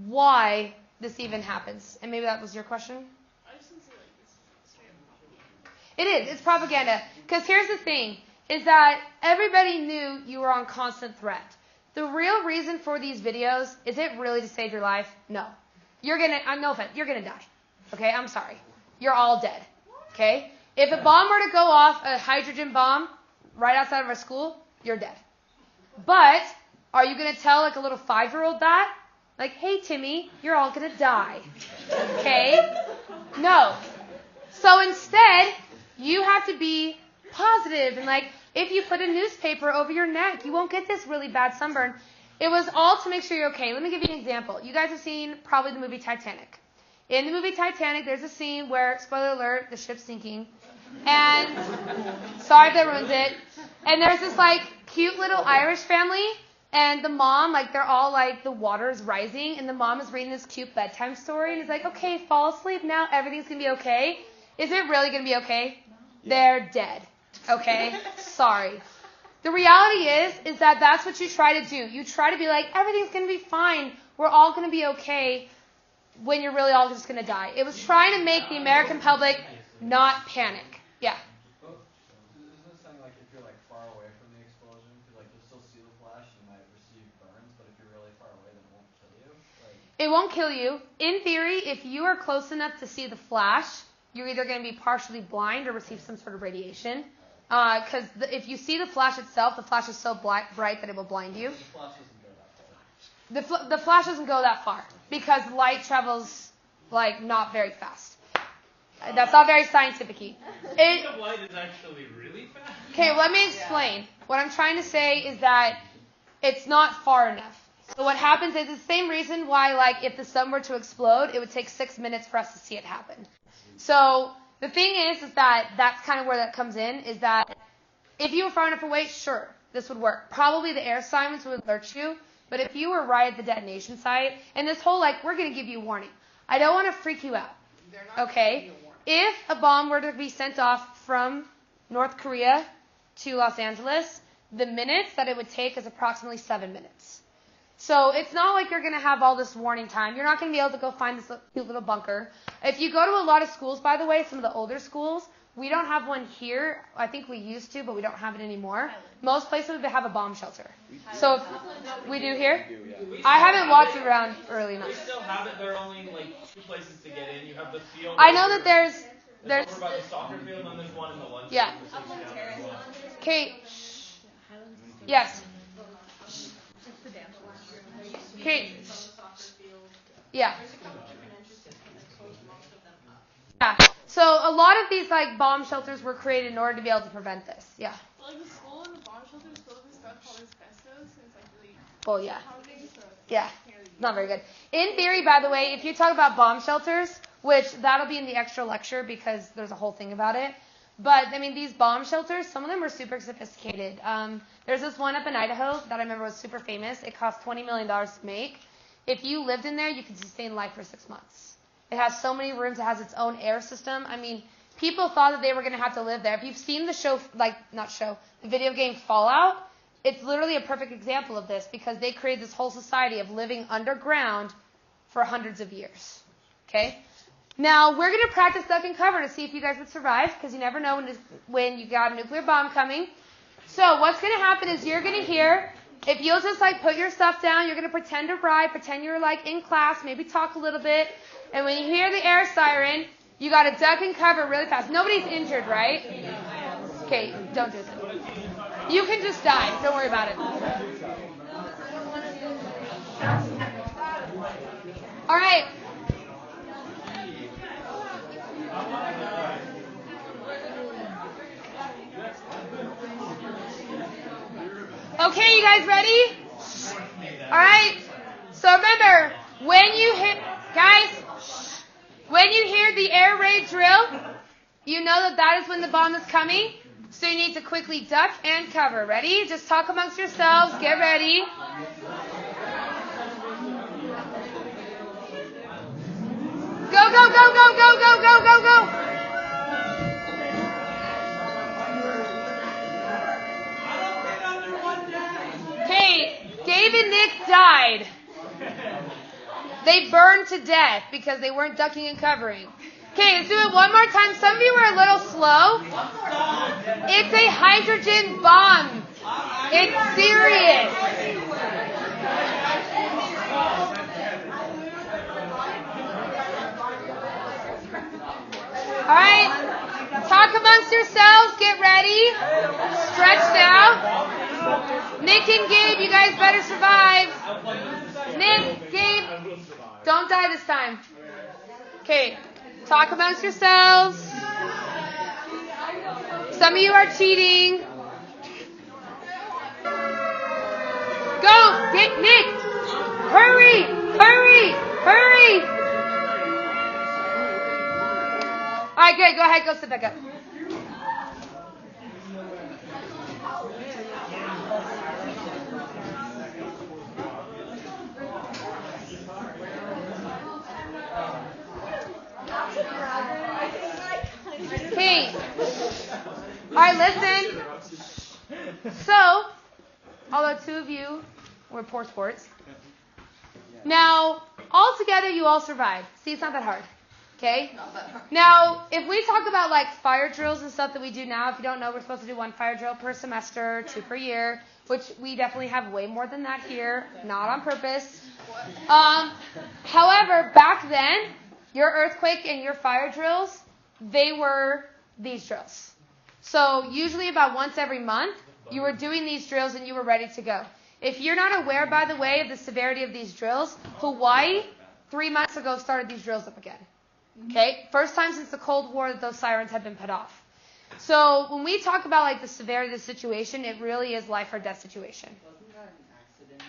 why this even happens. And maybe that was your question? I just think like this is straight up propaganda. It is. It's propaganda. Because here's the thing, is that everybody knew you were on constant threat. The real reason for these videos, is it really to save your life? No. You're going to, no offense, you're going to die. Okay, I'm sorry. You're all dead. Okay? If a bomb were to go off, a hydrogen bomb, right outside of our school, you're dead. But, are you going to tell like a little 5-year-old that? Like, hey Timmy, you're all going to die. Okay? No. So instead, you have to be positive and like, if you put a newspaper over your neck, you won't get this really bad sunburn. It was all to make sure you're okay. Let me give you an example. You guys have seen probably the movie Titanic. In the movie Titanic, there's a scene where, spoiler alert, the ship's sinking. And, sorry if that ruins it. And there's this like cute little Irish family. And the mom, like they're all like, the water's rising. And the mom is reading this cute bedtime story. And it's like, okay, fall asleep now. Everything's going to be okay. Is it really going to be okay? They're dead. Okay? Sorry. The reality is that that's what you try to do. You try to be like, everything's going to be fine. We're all going to be okay, when you're really all just going to die. It was trying to make the American public not panic. Yeah. Isn't this saying like if you're like far away from the explosion, because like you'll still see the flash, you might receive burns, but if you're really far away, then it won't kill you? It won't kill you. In theory, if you are close enough to see the flash, you're either going to be partially blind or receive some sort of radiation. Because if you see the flash itself, the flash is so bright that it will blind you. The flash doesn't go that far. The flash doesn't go that far because light travels like not very fast. That's not very scientific-y. Speed of light is actually really fast. Okay, let me explain. What I'm trying to say is that it's not far enough. So what happens is the same reason why, like, if the sun were to explode, it would take 6 minutes for us to see it happen. So the thing is that that's kind of where that comes in, is that if you were far enough away, sure, this would work. Probably the air sirens would alert you, but if you were right at the detonation site, and this whole, like, we're going to give you a warning. I don't want to freak you out, okay? If a bomb were to be sent off from North Korea to Los Angeles, the minutes that it would take is approximately 7 minutes. So it's not like you're going to have all this warning time. You're not going to be able to go find this cute little bunker. If you go to a lot of schools, by the way, some of the older schools, we don't have one here. I think we used to, but we don't have it anymore. Most places would have a bomb shelter. So if we do here? I haven't walked around early enough. We still have it. There are only like 2 places to get in. You have the field. I know that there's over by the soccer field, and there's one in the lunch. Yeah. Okay. Yes. Okay. Yeah. Yeah. So a lot of these like bomb shelters were created in order to be able to prevent this. Yeah. Well, like the school and the bomb shelter is filled with stuff called asbestos, and it's like really. Well, yeah. Yeah. Not very good. In theory, by the way, if you talk about bomb shelters, which that'll be in the extra lecture because there's a whole thing about it. But, I mean, these bomb shelters, some of them are super sophisticated. There's this one up in Idaho that I remember was super famous. It cost $20 million to make. If you lived in there, you could sustain life for 6 months. It has so many rooms. It has its own air system. I mean, people thought that they were going to have to live there. If you've seen the the video game Fallout, it's literally a perfect example of this because they created this whole society of living underground for hundreds of years. Okay? Now, we're going to practice duck and cover to see if you guys would survive, because you never know when you got a nuclear bomb coming. So what's going to happen is you're going to hear, if you'll just like put your stuff down, you're going to pretend to write, pretend you're like in class, maybe talk a little bit. And when you hear the air siren, you got to duck and cover really fast. Nobody's injured, right? Okay, don't do this. You can just die. Don't worry about it. All right. Okay, you guys ready? All right. So remember, when you hear the air raid drill, you know that is when the bomb is coming. So you need to quickly duck and cover. Ready? Just talk amongst yourselves. Get ready. Go, go, go, go, go, go, go, go, go. Okay, Gabe and Nick died. They burned to death because they weren't ducking and covering. Okay, let's do it one more time. Some of you were a little slow. It's a hydrogen bomb. It's serious. All right, talk amongst yourselves. Get ready. Stretch now. Nick and Gabe, you guys better survive. Nick, Gabe, don't die this time. Okay, talk amongst yourselves. Some of you are cheating. Go, get Nick. Hurry, hurry, hurry. All right, good. Go ahead. Go sit back up. Okay. All right, listen. So, although two of you were poor sports, now, all together you all survived. See, it's not that hard. Okay? Not that hard. Now, if we talk about like fire drills and stuff that we do now, if you don't know, we're supposed to do 1 fire drill per semester, 2 per year, which we definitely have way more than that here, not on purpose. However, back then, your earthquake and your fire drills, they were these drills. So usually about once every month, you were doing these drills and you were ready to go. If you're not aware, by the way, of the severity of these drills, Hawaii, 3 months ago, started these drills up again. Okay? First time since the Cold War that those sirens have been put off. So when we talk about like the severity of the situation, it really is life or death situation. Wasn't that an accident?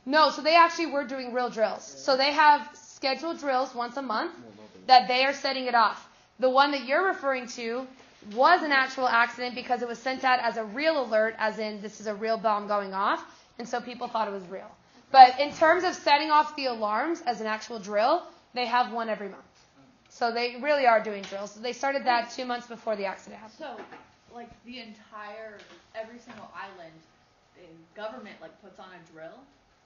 No, so they actually were doing real drills. So they have scheduled drills once a month that they are setting it off. The one that you're referring to was an actual accident because it was sent out as a real alert, as in this is a real bomb going off. And so people thought it was real. But in terms of setting off the alarms as an actual drill, they have one every month. So they really are doing drills. They started that 2 months before the accident happened. So, like the entire, every single island, the government like puts on a drill?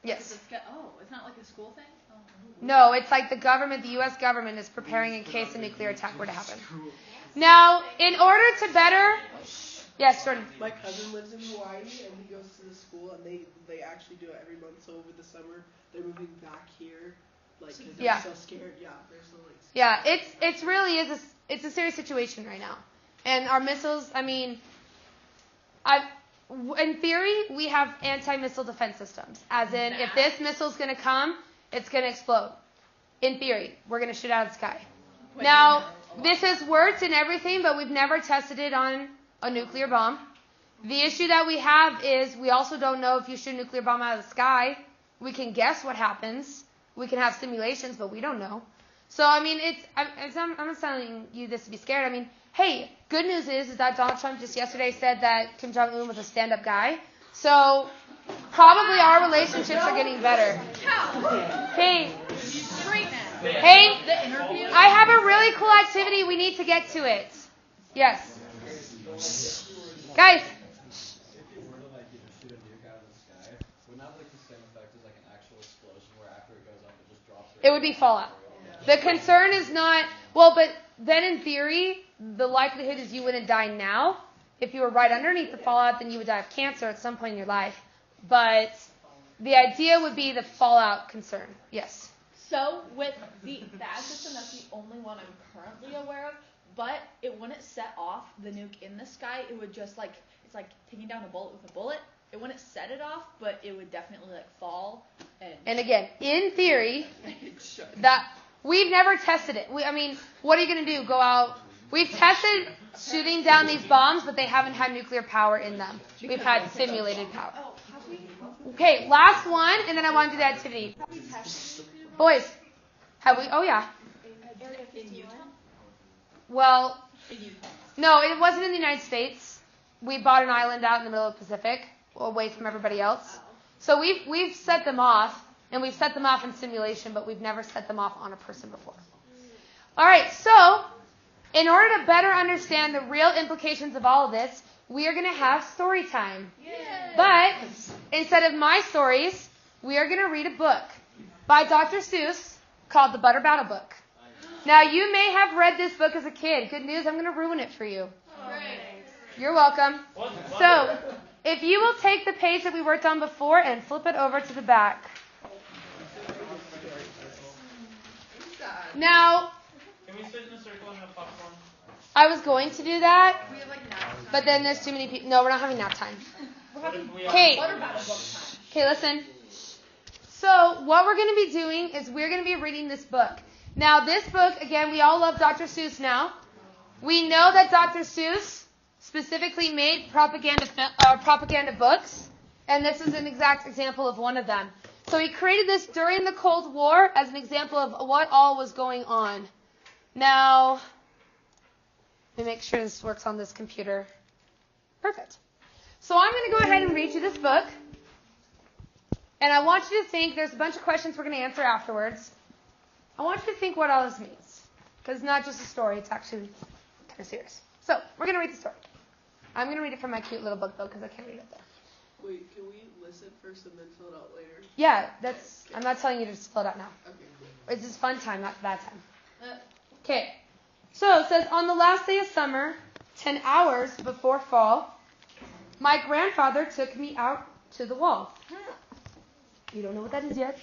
Yes. It's not like a school thing? Oh. No, it's like the government, the U.S. government is preparing in case a nuclear attack were to happen. Now, in order to better... Yes, Jordan. My cousin lives in Hawaii, and he goes to the school, and they actually do it every month. So over the summer, they're moving back here, like, because they're so scared. Yeah, they're so like. Yeah, it's really is it's a serious situation right now, and our missiles. I mean, in theory, we have anti-missile defense systems. As in, if this missile's going to come, it's going to explode. In theory, we're going to shoot out of the sky. Now, this has worked and everything, but we've never tested it on a nuclear bomb. The issue that we have is we also don't know if you shoot a nuclear bomb out of the sky. We can guess what happens. We can have simulations, but we don't know. So, I mean, I'm not telling you this to be scared. I mean, hey, good news is that Donald Trump just yesterday said that Kim Jong-un was a stand-up guy. So, probably our relationships are getting better. Hey, I have a really cool activity. We need to get to it. Yes. Guys. If you were to shoot a nuke out of the sky, wouldn't that have the same effect as an actual explosion where after it goes up it just drops? It would be fallout. The concern is not but then in theory, the likelihood is you wouldn't die now. If you were right underneath the fallout, then you would die of cancer at some point in your life. But the idea would be the fallout concern. Yes. So with the bad system, that's the only one I'm currently aware of. But it wouldn't set off the nuke in the sky. It would just it's like taking down a bullet with a bullet. It wouldn't set it off, but it would definitely fall. And again, in theory, that we've never tested it. What are you going to do? Go out? We've tested shooting down these bombs, but they haven't had nuclear power in them. We've had simulated power. Okay, last one, and then I want to do the activity. Boys, have we? Oh yeah. In Utah? Well, no, it wasn't in the United States. We bought an island out in the middle of the Pacific, away from everybody else. So we've set them off, and we've set them off in simulation, but we've never set them off on a person before. All right, so in order to better understand the real implications of all of this, we are going to have story time. Yay. But instead of my stories, we are going to read a book by Dr. Seuss called The Butter Battle Book. Now, you may have read this book as a kid. Good news, I'm going to ruin it for you. You're welcome. So, if you will take the page that we worked on before and flip it over to the back. Now, can we sit in a circle and have popcorn? I was going to do that, but then there's too many people. No, we're not having nap time. Okay, listen. So, what we're going to be doing is we're going to be reading this book. Now, this book, again, we all love Dr. Seuss now. We know that Dr. Seuss specifically made propaganda books, and this is an exact example of one of them. So he created this during the Cold War as an example of what all was going on. Now, let me make sure this works on this computer. Perfect. So I'm going to go ahead and read you this book, and I want you to think, there's a bunch of questions we're going to answer afterwards. I want you to think what all this means, because it's not just a story, it's actually kind of serious. So, we're going to read the story. I'm going to read it from my cute little book, though, because I can't read it there. Wait, can we listen first and then fill it out later? Yeah, that's. I'm not telling you to just fill it out now. Okay. It's just fun time, not bad time. Okay. So it says, on the last day of summer, 10 hours before fall, my grandfather took me out to the wall. You don't know what that is yet?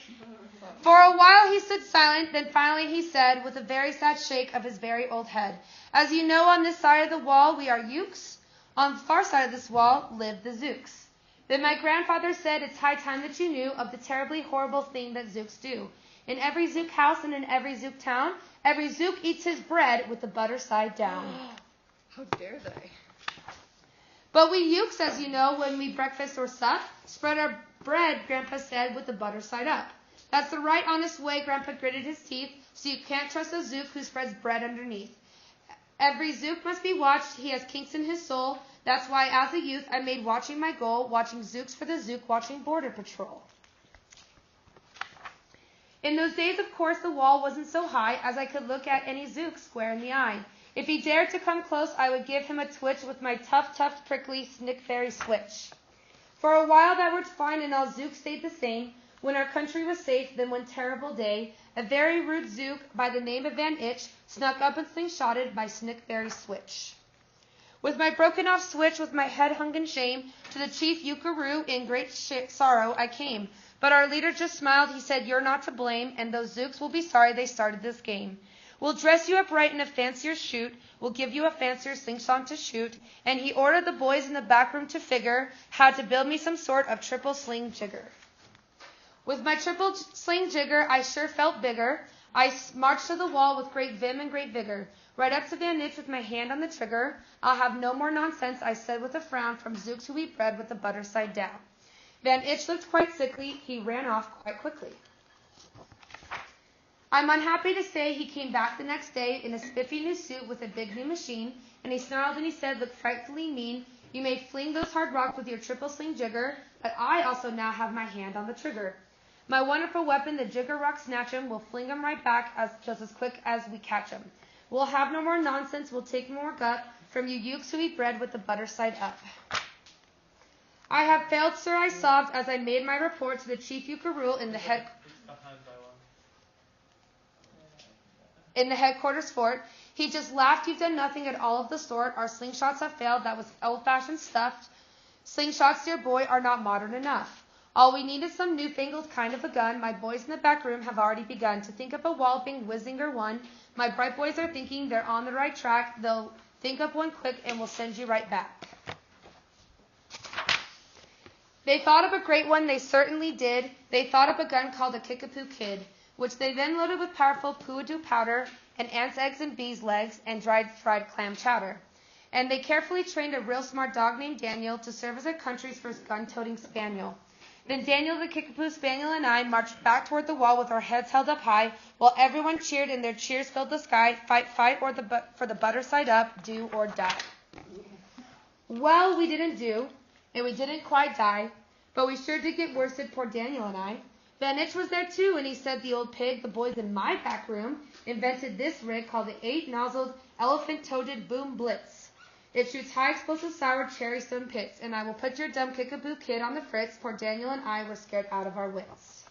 For a while he stood silent, then finally he said, with a very sad shake of his very old head, as you know, on this side of the wall we are Ukes. On the far side of this wall live the Zooks. Then my grandfather said, it's high time that you knew of the terribly horrible thing that Zooks do. In every Zook house and in every Zook town, every Zook eats his bread with the butter side down. How dare they? But we Ukes, as you know, when we breakfast or sup, spread our bread, Grandpa said, with the butter side up. That's the right honest way, Grandpa gritted his teeth, so you can't trust a Zook who spreads bread underneath. Every Zook must be watched, he has kinks in his soul. That's why, as a youth, I made watching my goal, watching Zooks for the Zook, watching Border Patrol. In those days, of course, the wall wasn't so high as I could look at any Zook square in the eye. If he dared to come close, I would give him a twitch with my tough, prickly snickberry switch. For a while that worked fine, and all Zooks stayed the same. When our country was safe, then one terrible day, a very rude Zook by the name of Van Itch snuck up and slingshotted my snickberry switch. With my broken off switch, with my head hung in shame, to the chief Yukaroo in great sorrow I came. But our leader just smiled, he said, you're not to blame, and those Zooks will be sorry they started this game. We'll dress you up right in a fancier shoot, we'll give you a fancier slingshot to shoot, and he ordered the boys in the back room to figure how to build me some sort of triple sling jigger. With my triple sling jigger, I sure felt bigger. I marched to the wall with great vim and great vigor. Right up to Van Nitch with my hand on the trigger. I'll have no more nonsense, I said with a frown, from Zooks who eat bread with the butter side down. Van Itch looked quite sickly. He ran off quite quickly. I'm unhappy to say he came back the next day in a spiffy new suit with a big new machine, and he snarled and he said, look frightfully mean. You may fling those hard rocks with your triple sling jigger, but I also now have my hand on the trigger. My wonderful weapon, the jigger rock snatch 'em, we'll fling 'em right back just as quick as we catch 'em. We'll have no more nonsense, we'll take more gut from you Ukes who eat bread with the butter side up. I have failed, sir, I sobbed as I made my report to the chief Yukaroo in the headquarters fort. He just laughed, you've done nothing at all of the sort. Our slingshots have failed, that was old-fashioned stuff. Slingshots, dear boy, are not modern enough. All we need is some newfangled kind of a gun. My boys in the back room have already begun to think up a walloping whizzinger one. My bright boys are thinking they're on the right track. They'll think up one quick and we'll send you right back. They thought of a great one, they certainly did. They thought up a gun called a Kickapoo Kid, which they then loaded with powerful poo-a-doo powder and ants' eggs and bees' legs and dried fried clam chowder. And they carefully trained a real smart dog named Daniel to serve as their country's first gun-toting spaniel. Then Daniel the Kickapoo Spaniel and I marched back toward the wall with our heads held up high, while everyone cheered and their cheers filled the sky. Fight, fight, or for the butter side up, do or die. Well, we didn't do, and we didn't quite die, but we sure did get worsted, poor Daniel and I. Van Itch was there too, and he said, the old pig, the boys in my back room, invented this rig called the 8-nozzled elephant-toaded boom blitz. It shoots high-explosive sour cherry stone pits, and I will put your dumb Kickapoo Kid on the fritz. Poor Daniel and I were scared out of our wits.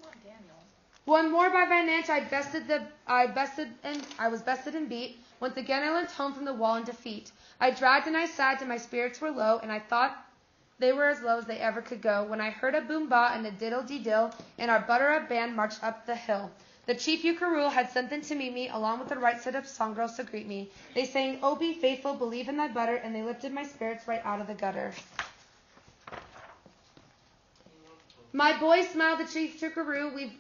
Poor Daniel. One more by Van Inch, I was bested and beat. Once again I went home from the wall in defeat. I dragged and I sagged, and my spirits were low, and I thought they were as low as they ever could go, when I heard a boom-ba and a diddle-dee-dill, and our butter-up band marched up the hill. The chief Yukaroo had sent them to meet me, along with the right set of song girls to greet me. They sang, oh, be faithful, believe in thy butter, and they lifted my spirits right out of the gutter. My boys smiled, the chief Yukaroo, we've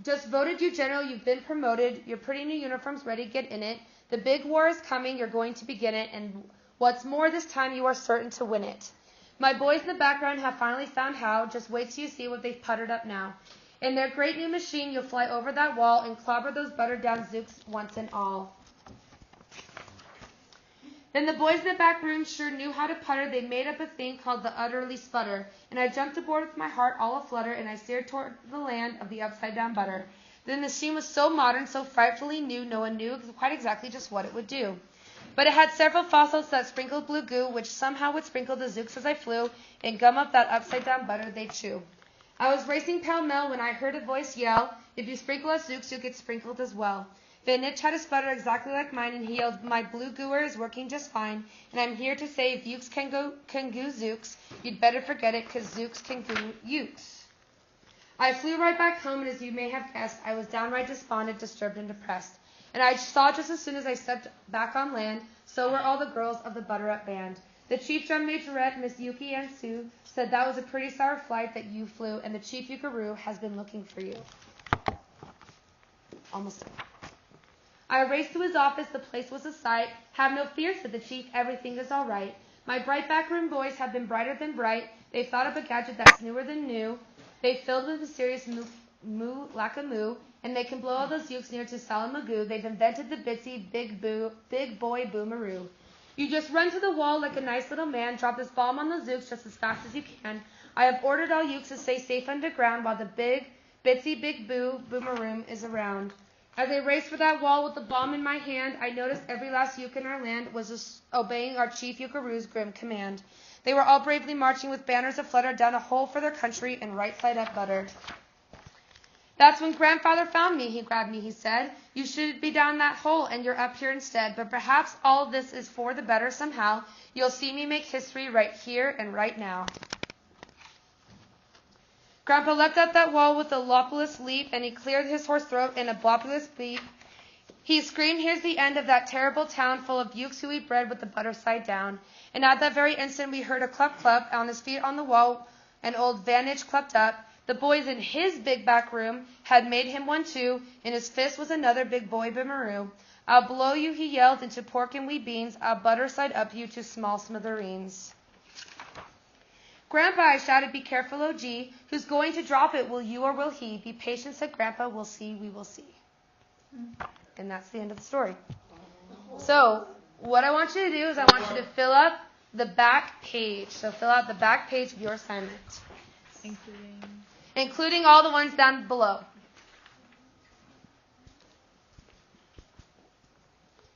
just voted you general, you've been promoted, your pretty new uniform's ready, get in it. The big war is coming, you're going to begin it, and what's more, this time you are certain to win it. My boys in the background have finally found how, just wait till you see what they've puttered up now. In their great new machine, you'll fly over that wall and clobber those buttered-down Zooks once and all. Then the boys in the back room sure knew how to putter. They made up a thing called the utterly sputter, and I jumped aboard with my heart all aflutter, and I steered toward the land of the upside-down butter. The machine was so modern, so frightfully new, no one knew quite exactly just what it would do. But it had several fossils that sprinkled blue goo, which somehow would sprinkle the zooks as I flew, and gum up that upside-down butter they chew. I was racing pell-mell when I heard a voice yell, "If you sprinkle us zooks, you'll get sprinkled as well." Van Nitch had a sputter exactly like mine, and he yelled, "My blue gooer is working just fine, and I'm here to say if ukes can goo zooks, you'd better forget it, 'cause zooks can goo ukes." I flew right back home, and as you may have guessed, I was downright despondent, disturbed, and depressed. And I saw just as soon as I stepped back on land, so were all the girls of the Butter-Up Band. The chief drum majorette, Miss Yuki and Sue, said that was a pretty sour flight that you flew, and the chief Yukaroo has been looking for you. Almost done. I raced to his office, the place was a sight. "Have no fear," said the chief, "everything is all right. My bright backroom boys have been brighter than bright. They've thought up a gadget that's newer than new. They filled with mysterious moo like a moo, and they can blow all those ukes near to Salamagoo. They've invented the bitsy big boy boomaroo. You just run to the wall like a nice little man, drop this bomb on the zooks just as fast as you can. I have ordered all ukes to stay safe underground while the bitsy big boomaroo is around." As I raced for that wall with the bomb in my hand, I noticed every last uke in our land was obeying our chief Yukaroo's grim command. They were all bravely marching with banners aflutter down a hole for their country and right side up buttered. "That's when Grandfather found me. He grabbed me, he said. 'You should be down that hole, and you're up here instead. But perhaps all of this is for the better somehow. You'll see me make history right here and right now.'" Grandpa leapt up that wall with a lopulous leap, and he cleared his hoarse throat in a blopulous beat. He screamed, "Here's the end of that terrible town full of ukes who eat bread with the butter side down." And at that very instant we heard a clup clup on his feet on the wall, and old Van Nitch clumped up. The boys in his big back room had made him one too. In his fist was another big boy boomaroo. "I'll blow you," he yelled, "into pork and wee beans. I'll butter side up you to small smithereens." "Grandpa," I shouted, "be careful, O.G. Who's going to drop it? Will you or will he?" "Be patient," said Grandpa. "We'll see, we will see." And that's the end of the story. So what I want you to do is I want you to fill up the back page. So fill out the back page of your assignment. Including all the ones down below.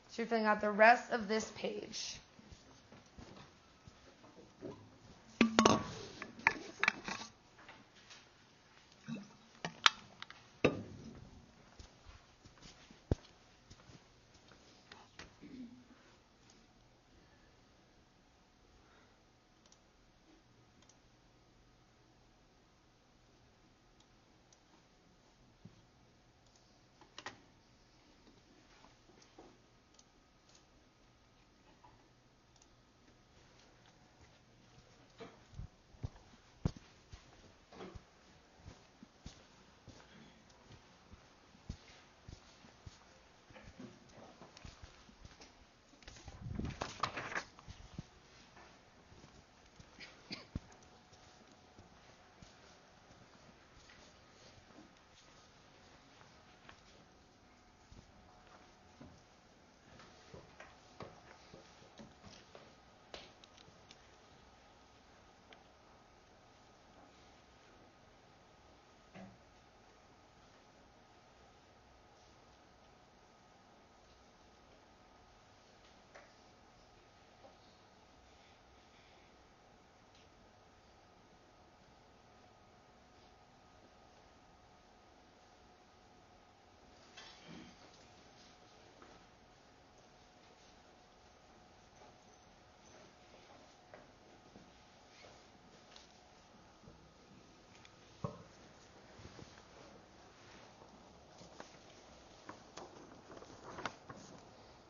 So you're filling out the rest of this page.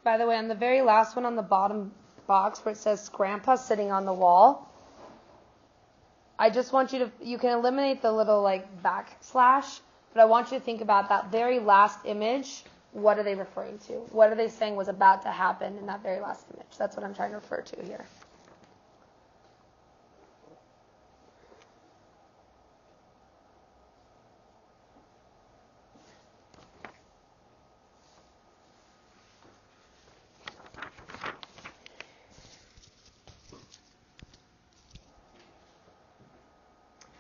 By the way, on the very last one on the bottom box where it says Grandpa sitting on the wall, I just want you can eliminate the little backslash, but I want you to think about that very last image. What are they referring to? What are they saying was about to happen in that very last image? That's what I'm trying to refer to here.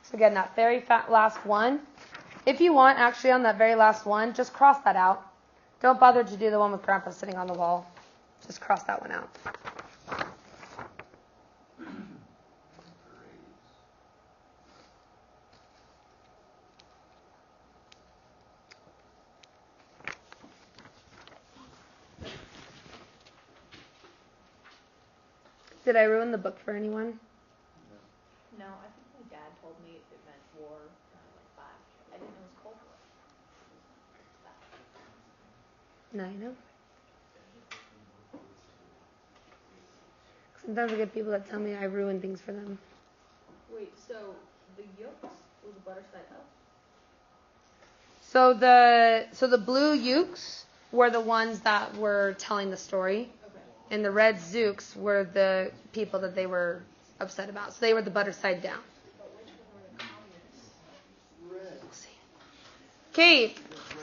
So again, that very last one, if you want, actually on that very last one, just cross that out. Don't bother to do the one with Grandpa sitting on the wall. Just cross that one out. Did I ruin the book for anyone? No, I think my dad told me it meant war when I was like 5. I didn't know it was Cold War. No, you know? Sometimes I get people that tell me I ruin things for them. Wait, so the yolks was the butter side up? So the blue ukes were the ones that were telling the story, and the red zooks were the people that they were upset about. So they were the butter side down. Okay,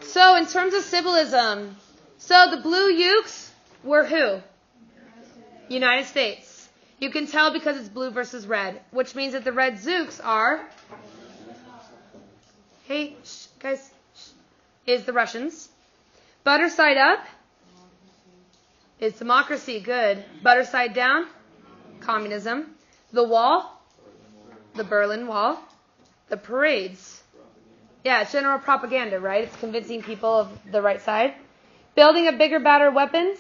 so in terms of symbolism, so the blue ukes were who? United States. You can tell because it's blue versus red, which means that the red zooks are, hey, guys, is the Russians. Butter side up is democracy, good. Butter side down, communism. The wall, the Berlin Wall. The parades, yeah, it's general propaganda, right? It's convincing people of the right side. Building a bigger, badder weapons,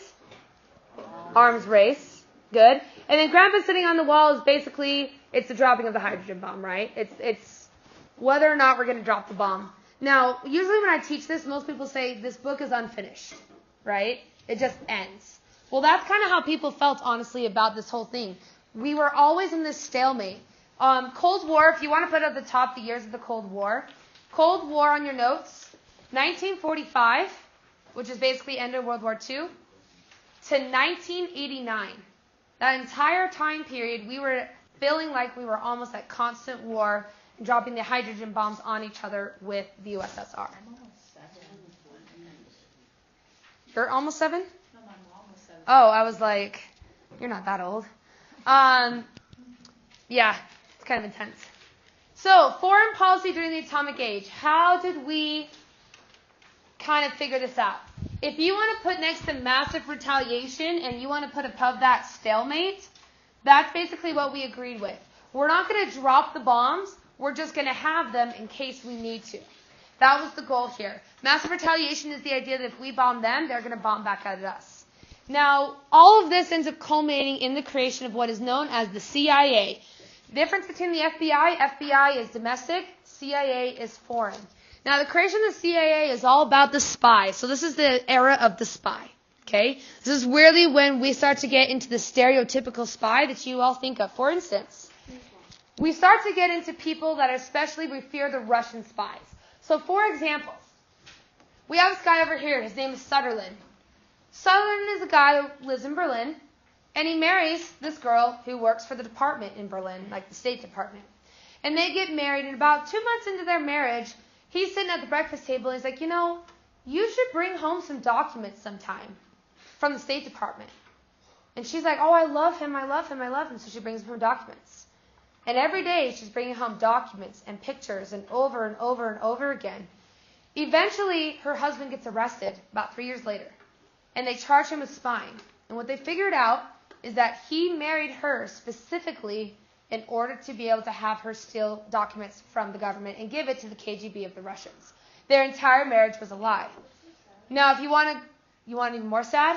arms race, good. And then Grandpa sitting on the wall is basically, it's the dropping of the hydrogen bomb, right? It's whether or not we're going to drop the bomb. Now, usually when I teach this, most people say this book is unfinished, right? It just ends. Well, that's kind of how people felt, honestly, about this whole thing. We were always in this stalemate. Cold War, if you want to put at the top the years of the Cold War. Cold War on your notes, 1945, which is basically end of World War II, to 1989. That entire time period, we were feeling like we were almost at constant war, dropping the hydrogen bombs on each other with the USSR. I'm almost 7. You're almost 7? No, I'm almost 7. Oh, I was like, you're not that old. Yeah, it's kind of intense. So, foreign policy during the atomic age. How did we kind of figure this out? If you want to put next to massive retaliation and you want to put above that stalemate, that's basically what we agreed with. We're not going to drop the bombs. We're just going to have them in case we need to. That was the goal here. Massive retaliation is the idea that if we bomb them, they're going to bomb back at us. Now, all of this ends up culminating in the creation of what is known as the CIA. The difference between the FBI is domestic, CIA is foreign. Now, the creation of the CIA is all about the spy. So this is the era of the spy. Okay? This is really when we start to get into the stereotypical spy that you all think of. For instance, we start to get into people that especially we fear the Russian spies. So, for example, we have this guy over here. His name is Sutherland. Sutherland is a guy who lives in Berlin, and he marries this girl who works for the department in Berlin, like the State Department. And they get married, and about 2 months into their marriage, he's sitting at the breakfast table, and he's like, you should bring home some documents sometime from the State Department. And she's like, oh, I love him. So she brings him documents. And every day she's bringing home documents and pictures and over and over and over again. Eventually, her husband gets arrested about 3 years later. And they charge him with spying. And what they figured out is that he married her specifically in order to be able to have her steal documents from the government and give it to the KGB of the Russians. Their entire marriage was a lie. Now, if you want even more sad?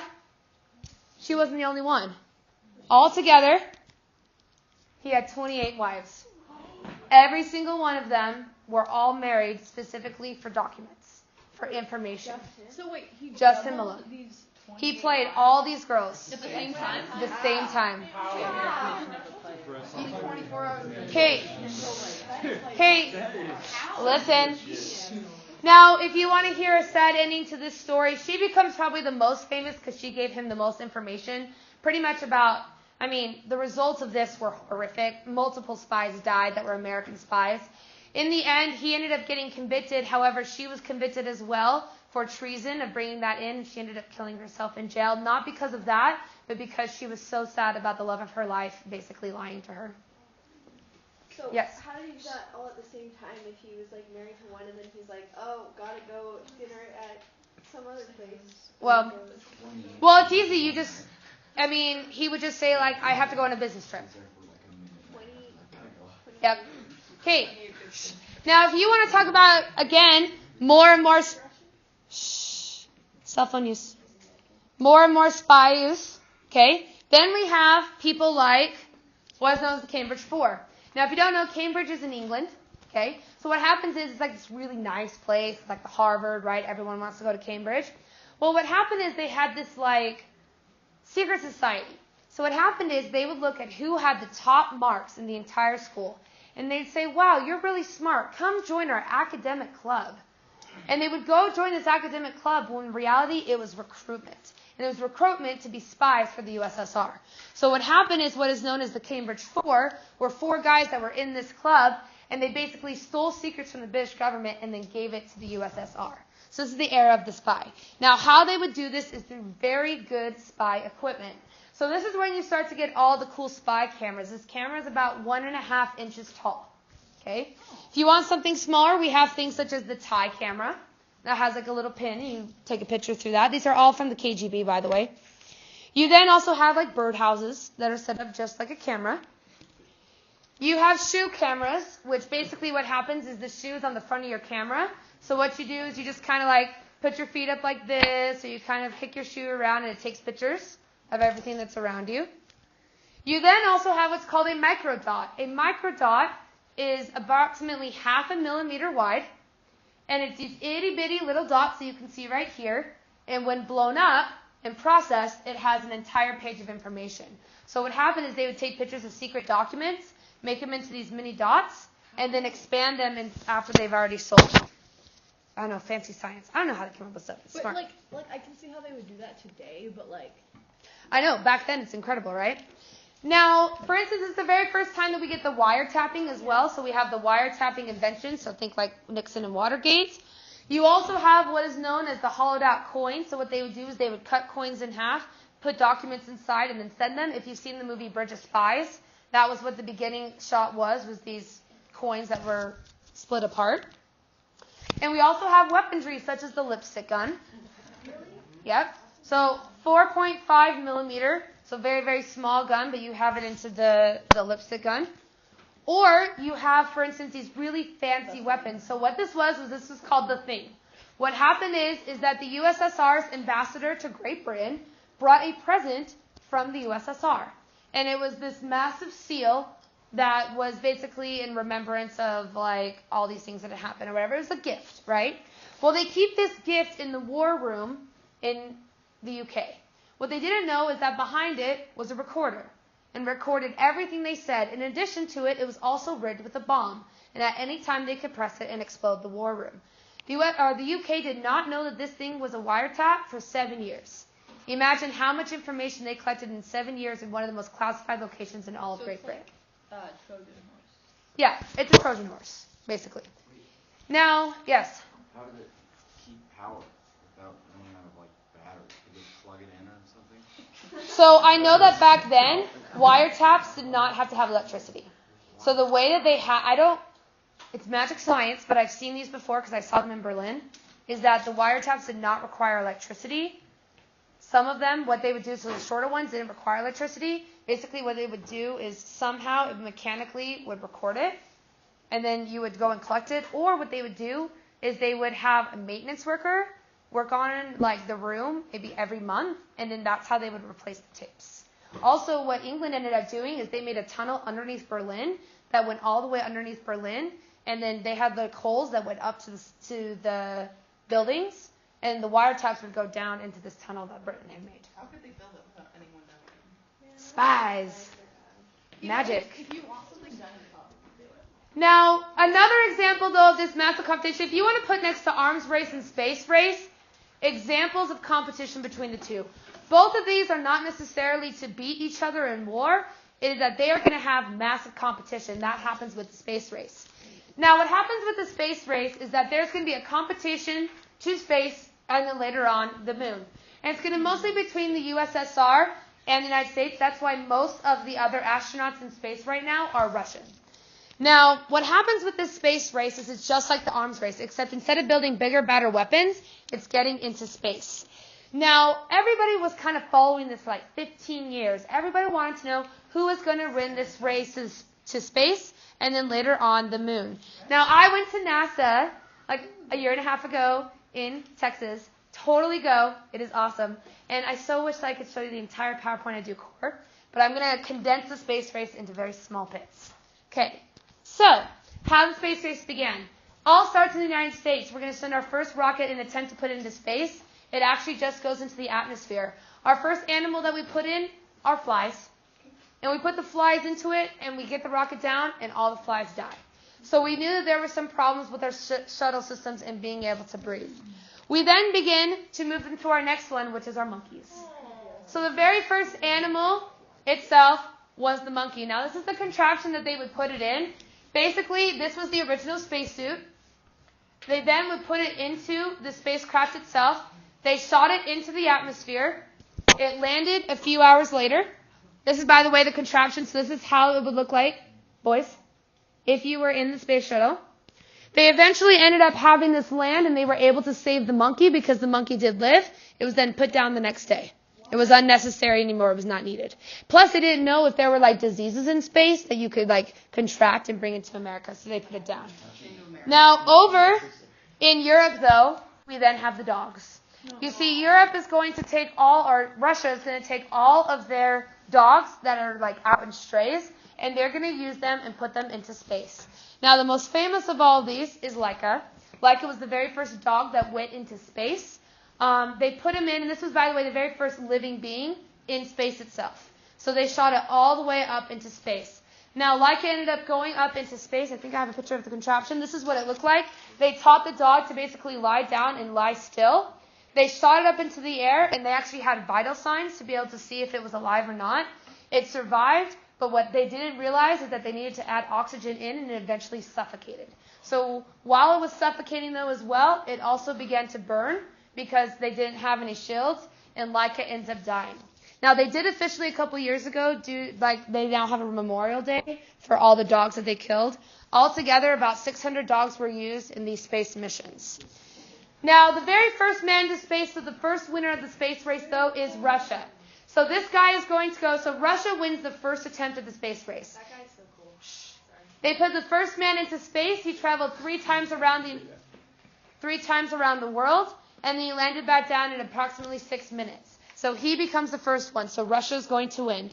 She wasn't the only one. Altogether, he had 28 wives. Every single one of them were all married specifically for documents, for information. So wait, just him alone. He played all these girls. At the same time? The same time. Hey, listen. Now, if you want to hear a sad ending to this story, she becomes probably the most famous because she gave him the most information. Pretty much about, the results of this were horrific. Multiple spies died that were American spies. In the end, he ended up getting convicted. However, she was convicted as well for treason of bringing that in. She ended up killing herself in jail, not because of that, but because she was so sad about the love of her life, basically lying to her. So yes. How did he do that all at the same time if he was like married to one and then he's like, oh, gotta go dinner at some other place? Well, it's easy. I mean, he would just say, like, I have to go on a business trip. Yep. Okay. Now, if you want to talk about, again, more and more cell phone use, more and more spy use, okay, then we have people like what is known as the Cambridge 4. Now, if you don't know, Cambridge is in England, okay, so what happens is it's like this really nice place, it's like the Harvard, right, everyone wants to go to Cambridge. Well, what happened is they had this, like, secret society. So what happened is they would look at who had the top marks in the entire school. And they'd say, wow, you're really smart. Come join our academic club. And they would go join this academic club when in reality it was recruitment. And it was recruitment to be spies for the USSR. So what happened is what is known as the Cambridge 4 were 4 guys that were in this club, and they basically stole secrets from the British government and then gave it to the USSR. So this is the era of the spy. Now, how they would do this is through very good spy equipment. So this is when you start to get all the cool spy cameras. This camera is about 1.5 inches tall. Okay? If you want something smaller, we have things such as the tie camera. That has like a little pin. You take a picture through that. These are all from the KGB, by the way. You then also have like birdhouses that are set up just like a camera. You have shoe cameras, which basically what happens is the shoe is on the front of your camera. So what you do is you just kind of like put your feet up like this, or you kind of kick your shoe around and it takes pictures of everything that's around you. You then also have what's called a microdot. A microdot is approximately 0.5 millimeter wide, and it's these itty bitty little dots that you can see right here, and when blown up and processed, it has an entire page of information. So what happened is they would take pictures of secret documents, make them into these mini dots, and then expand them after they've already sold them. I don't know, fancy science. I don't know how they came up with stuff. It's smart. Like I can see how they would do that today, but like. I know, back then it's incredible, right? Now, for instance, it's the very first time that we get the wiretapping as well. So we have the wiretapping invention. So think like Nixon and Watergate. You also have what is known as the hollowed out coin. So what they would do is they would cut coins in half, put documents inside, and then send them. If you've seen the movie Bridge of Spies, that was what the beginning shot was these coins that were split apart. And we also have weaponry such as the lipstick gun. Yep. So 4.5 millimeter, so very, very small gun, but you have it into the lipstick gun. Or you have, for instance, these really fancy weapons. So what this was called the Thing. What happened is that the USSR's ambassador to Great Britain brought a present from the USSR. And it was this massive seal that was basically in remembrance of like all these things that had happened or whatever. It was a gift, right? Well, they keep this gift in the war room in the UK. What they didn't know is that behind it was a recorder and recorded everything they said. In addition to it, it was also rigged with a bomb. And at any time they could press it and explode the war room. The UK did not know that this thing was a wiretap for 7 years. Imagine how much information they collected in 7 years in one of the most classified locations in all of Great Britain. Trojan horse. Yeah, it's a Trojan horse, basically. Now, yes? How did it keep power without running out of, like, battery? Did they plug it in or something? So I know that back then, wiretaps did not have to have electricity. So the way that they it's magic science, but I've seen these before because I saw them in Berlin, is that the wiretaps did not require electricity. Some of them, what they would do, so the shorter ones didn't require electricity. Basically what they would do is somehow it mechanically would record it, and then you would go and collect it. Or what they would do is they would have a maintenance worker work on like the room maybe every month, and then that's how they would replace the tapes. Also, what England ended up doing is they made a tunnel underneath Berlin that went all the way underneath Berlin, and then they had the holes that went up to the buildings, and the wiretaps would go down into this tunnel that Britain had made. How could they build it without anyone knowing? Spies. Magic. If you want something done in public, do it. Now, another example, though, of this massive competition, if you want to put next to arms race and space race, examples of competition between the two. Both of these are not necessarily to beat each other in war. It is that they are going to have massive competition. That happens with the space race. Now, what happens with the space race is that there's going to be a competition to space and then later on the moon. And it's going to mostly be between the USSR and the United States. That's why most of the other astronauts in space right now are Russian. Now, what happens with this space race is it's just like the arms race, except instead of building bigger, better weapons, it's getting into space. Now, everybody was kind of following this for like 15 years. Everybody wanted to know who was going to win this race to space and then later on the moon. Now, I went to NASA like a year and a half ago in Texas. Totally go. It is awesome. And I so wish I could show you the entire PowerPoint I do core, but I'm going to condense the space race into very small bits. Okay, so how the space race began. All starts in the United States. We're going to send our first rocket and attempt to put it into space. It actually just goes into the atmosphere. Our first animal that we put in are flies. And we put the flies into it, and we get the rocket down, and all the flies die. So we knew that there were some problems with our shuttle systems and being able to breathe. We then begin to move into our next one, which is our monkeys. So the very first animal itself was the monkey. Now, this is the contraption that they would put it in. Basically, this was the original spacesuit. They then would put it into the spacecraft itself. They shot it into the atmosphere. It landed a few hours later. This is, by the way, the contraption. So this is how it would look like, boys, if you were in the space shuttle. They eventually ended up having this land, and they were able to save the monkey because the monkey did live. It was then put down the next day. It was unnecessary anymore. It was not needed. Plus, they didn't know if there were like diseases in space that you could like contract and bring into America, so they put it down. Now, over in Europe, though, we then have the dogs. You see, Europe is going to take Russia is going to take all of their dogs that are like out in strays, and they're going to use them and put them into space. Now, the most famous of all of these is Laika. Laika was the very first dog that went into space. They put him in, and this was, by the way, the very first living being in space itself. So they shot it all the way up into space. Now, Laika ended up going up into space. I think I have a picture of the contraption. This is what it looked like. They taught the dog to basically lie down and lie still. They shot it up into the air, and they actually had vital signs to be able to see if it was alive or not. It survived, but what they didn't realize is that they needed to add oxygen in, and it eventually suffocated. So while it was suffocating, though, as well, it also began to burn because they didn't have any shields, and Laika ends up dying. Now, they did officially a couple years ago they now have a memorial day for all the dogs that they killed. Altogether, about 600 dogs were used in these space missions. Now, the very first man to space, so the first winner of the space race, though, is Russia. So this guy is going to go, so Russia wins the first attempt at the space race. That guy's so cool. They put the first man into space. He traveled three times around the world, and then he landed back down in approximately 6 minutes. So he becomes the first one. So Russia is going to win.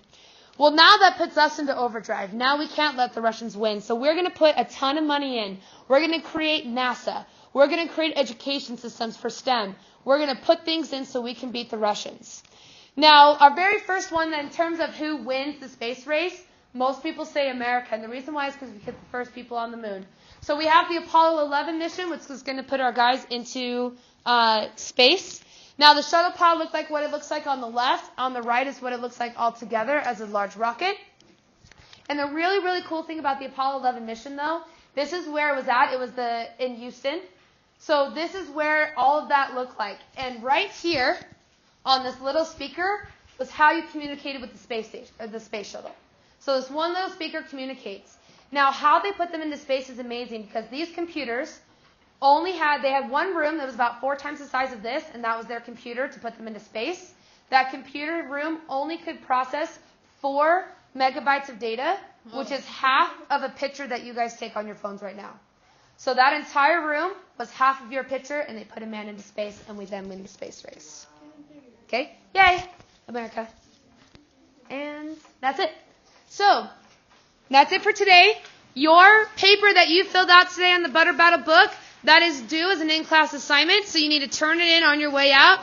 Well, now that puts us into overdrive. Now we can't let the Russians win. So we're going to put a ton of money in. We're going to create NASA. We're going to create education systems for STEM. We're going to put things in so we can beat the Russians. Now, our very first one, in terms of who wins the space race, most people say America. And the reason why is because we hit the first people on the moon. So we have the Apollo 11 mission, which is going to put our guys into space. Now, the shuttle pod looks like what it looks like on the left. On the right is what it looks like all together as a large rocket. And the really, really cool thing about the Apollo 11 mission, though, this is where it was at. It was in Houston. So this is where all of that looked like. And right here on this little speaker was how you communicated with the space station, or the space shuttle. So this one little speaker communicates. Now, how they put them into space is amazing because these computers they had one room that was about 4 times the size of this, and that was their computer to put them into space. That computer room only could process 4 megabytes of data, which is half of a picture that you guys take on your phones right now. So that entire room was half of your picture, and they put a man into space, and we then win the space race. Okay? Yay! America. And that's it. So, that's it for today. Your paper that you filled out today on the Butter Battle book, that is due as an in-class assignment, so you need to turn it in on your way out.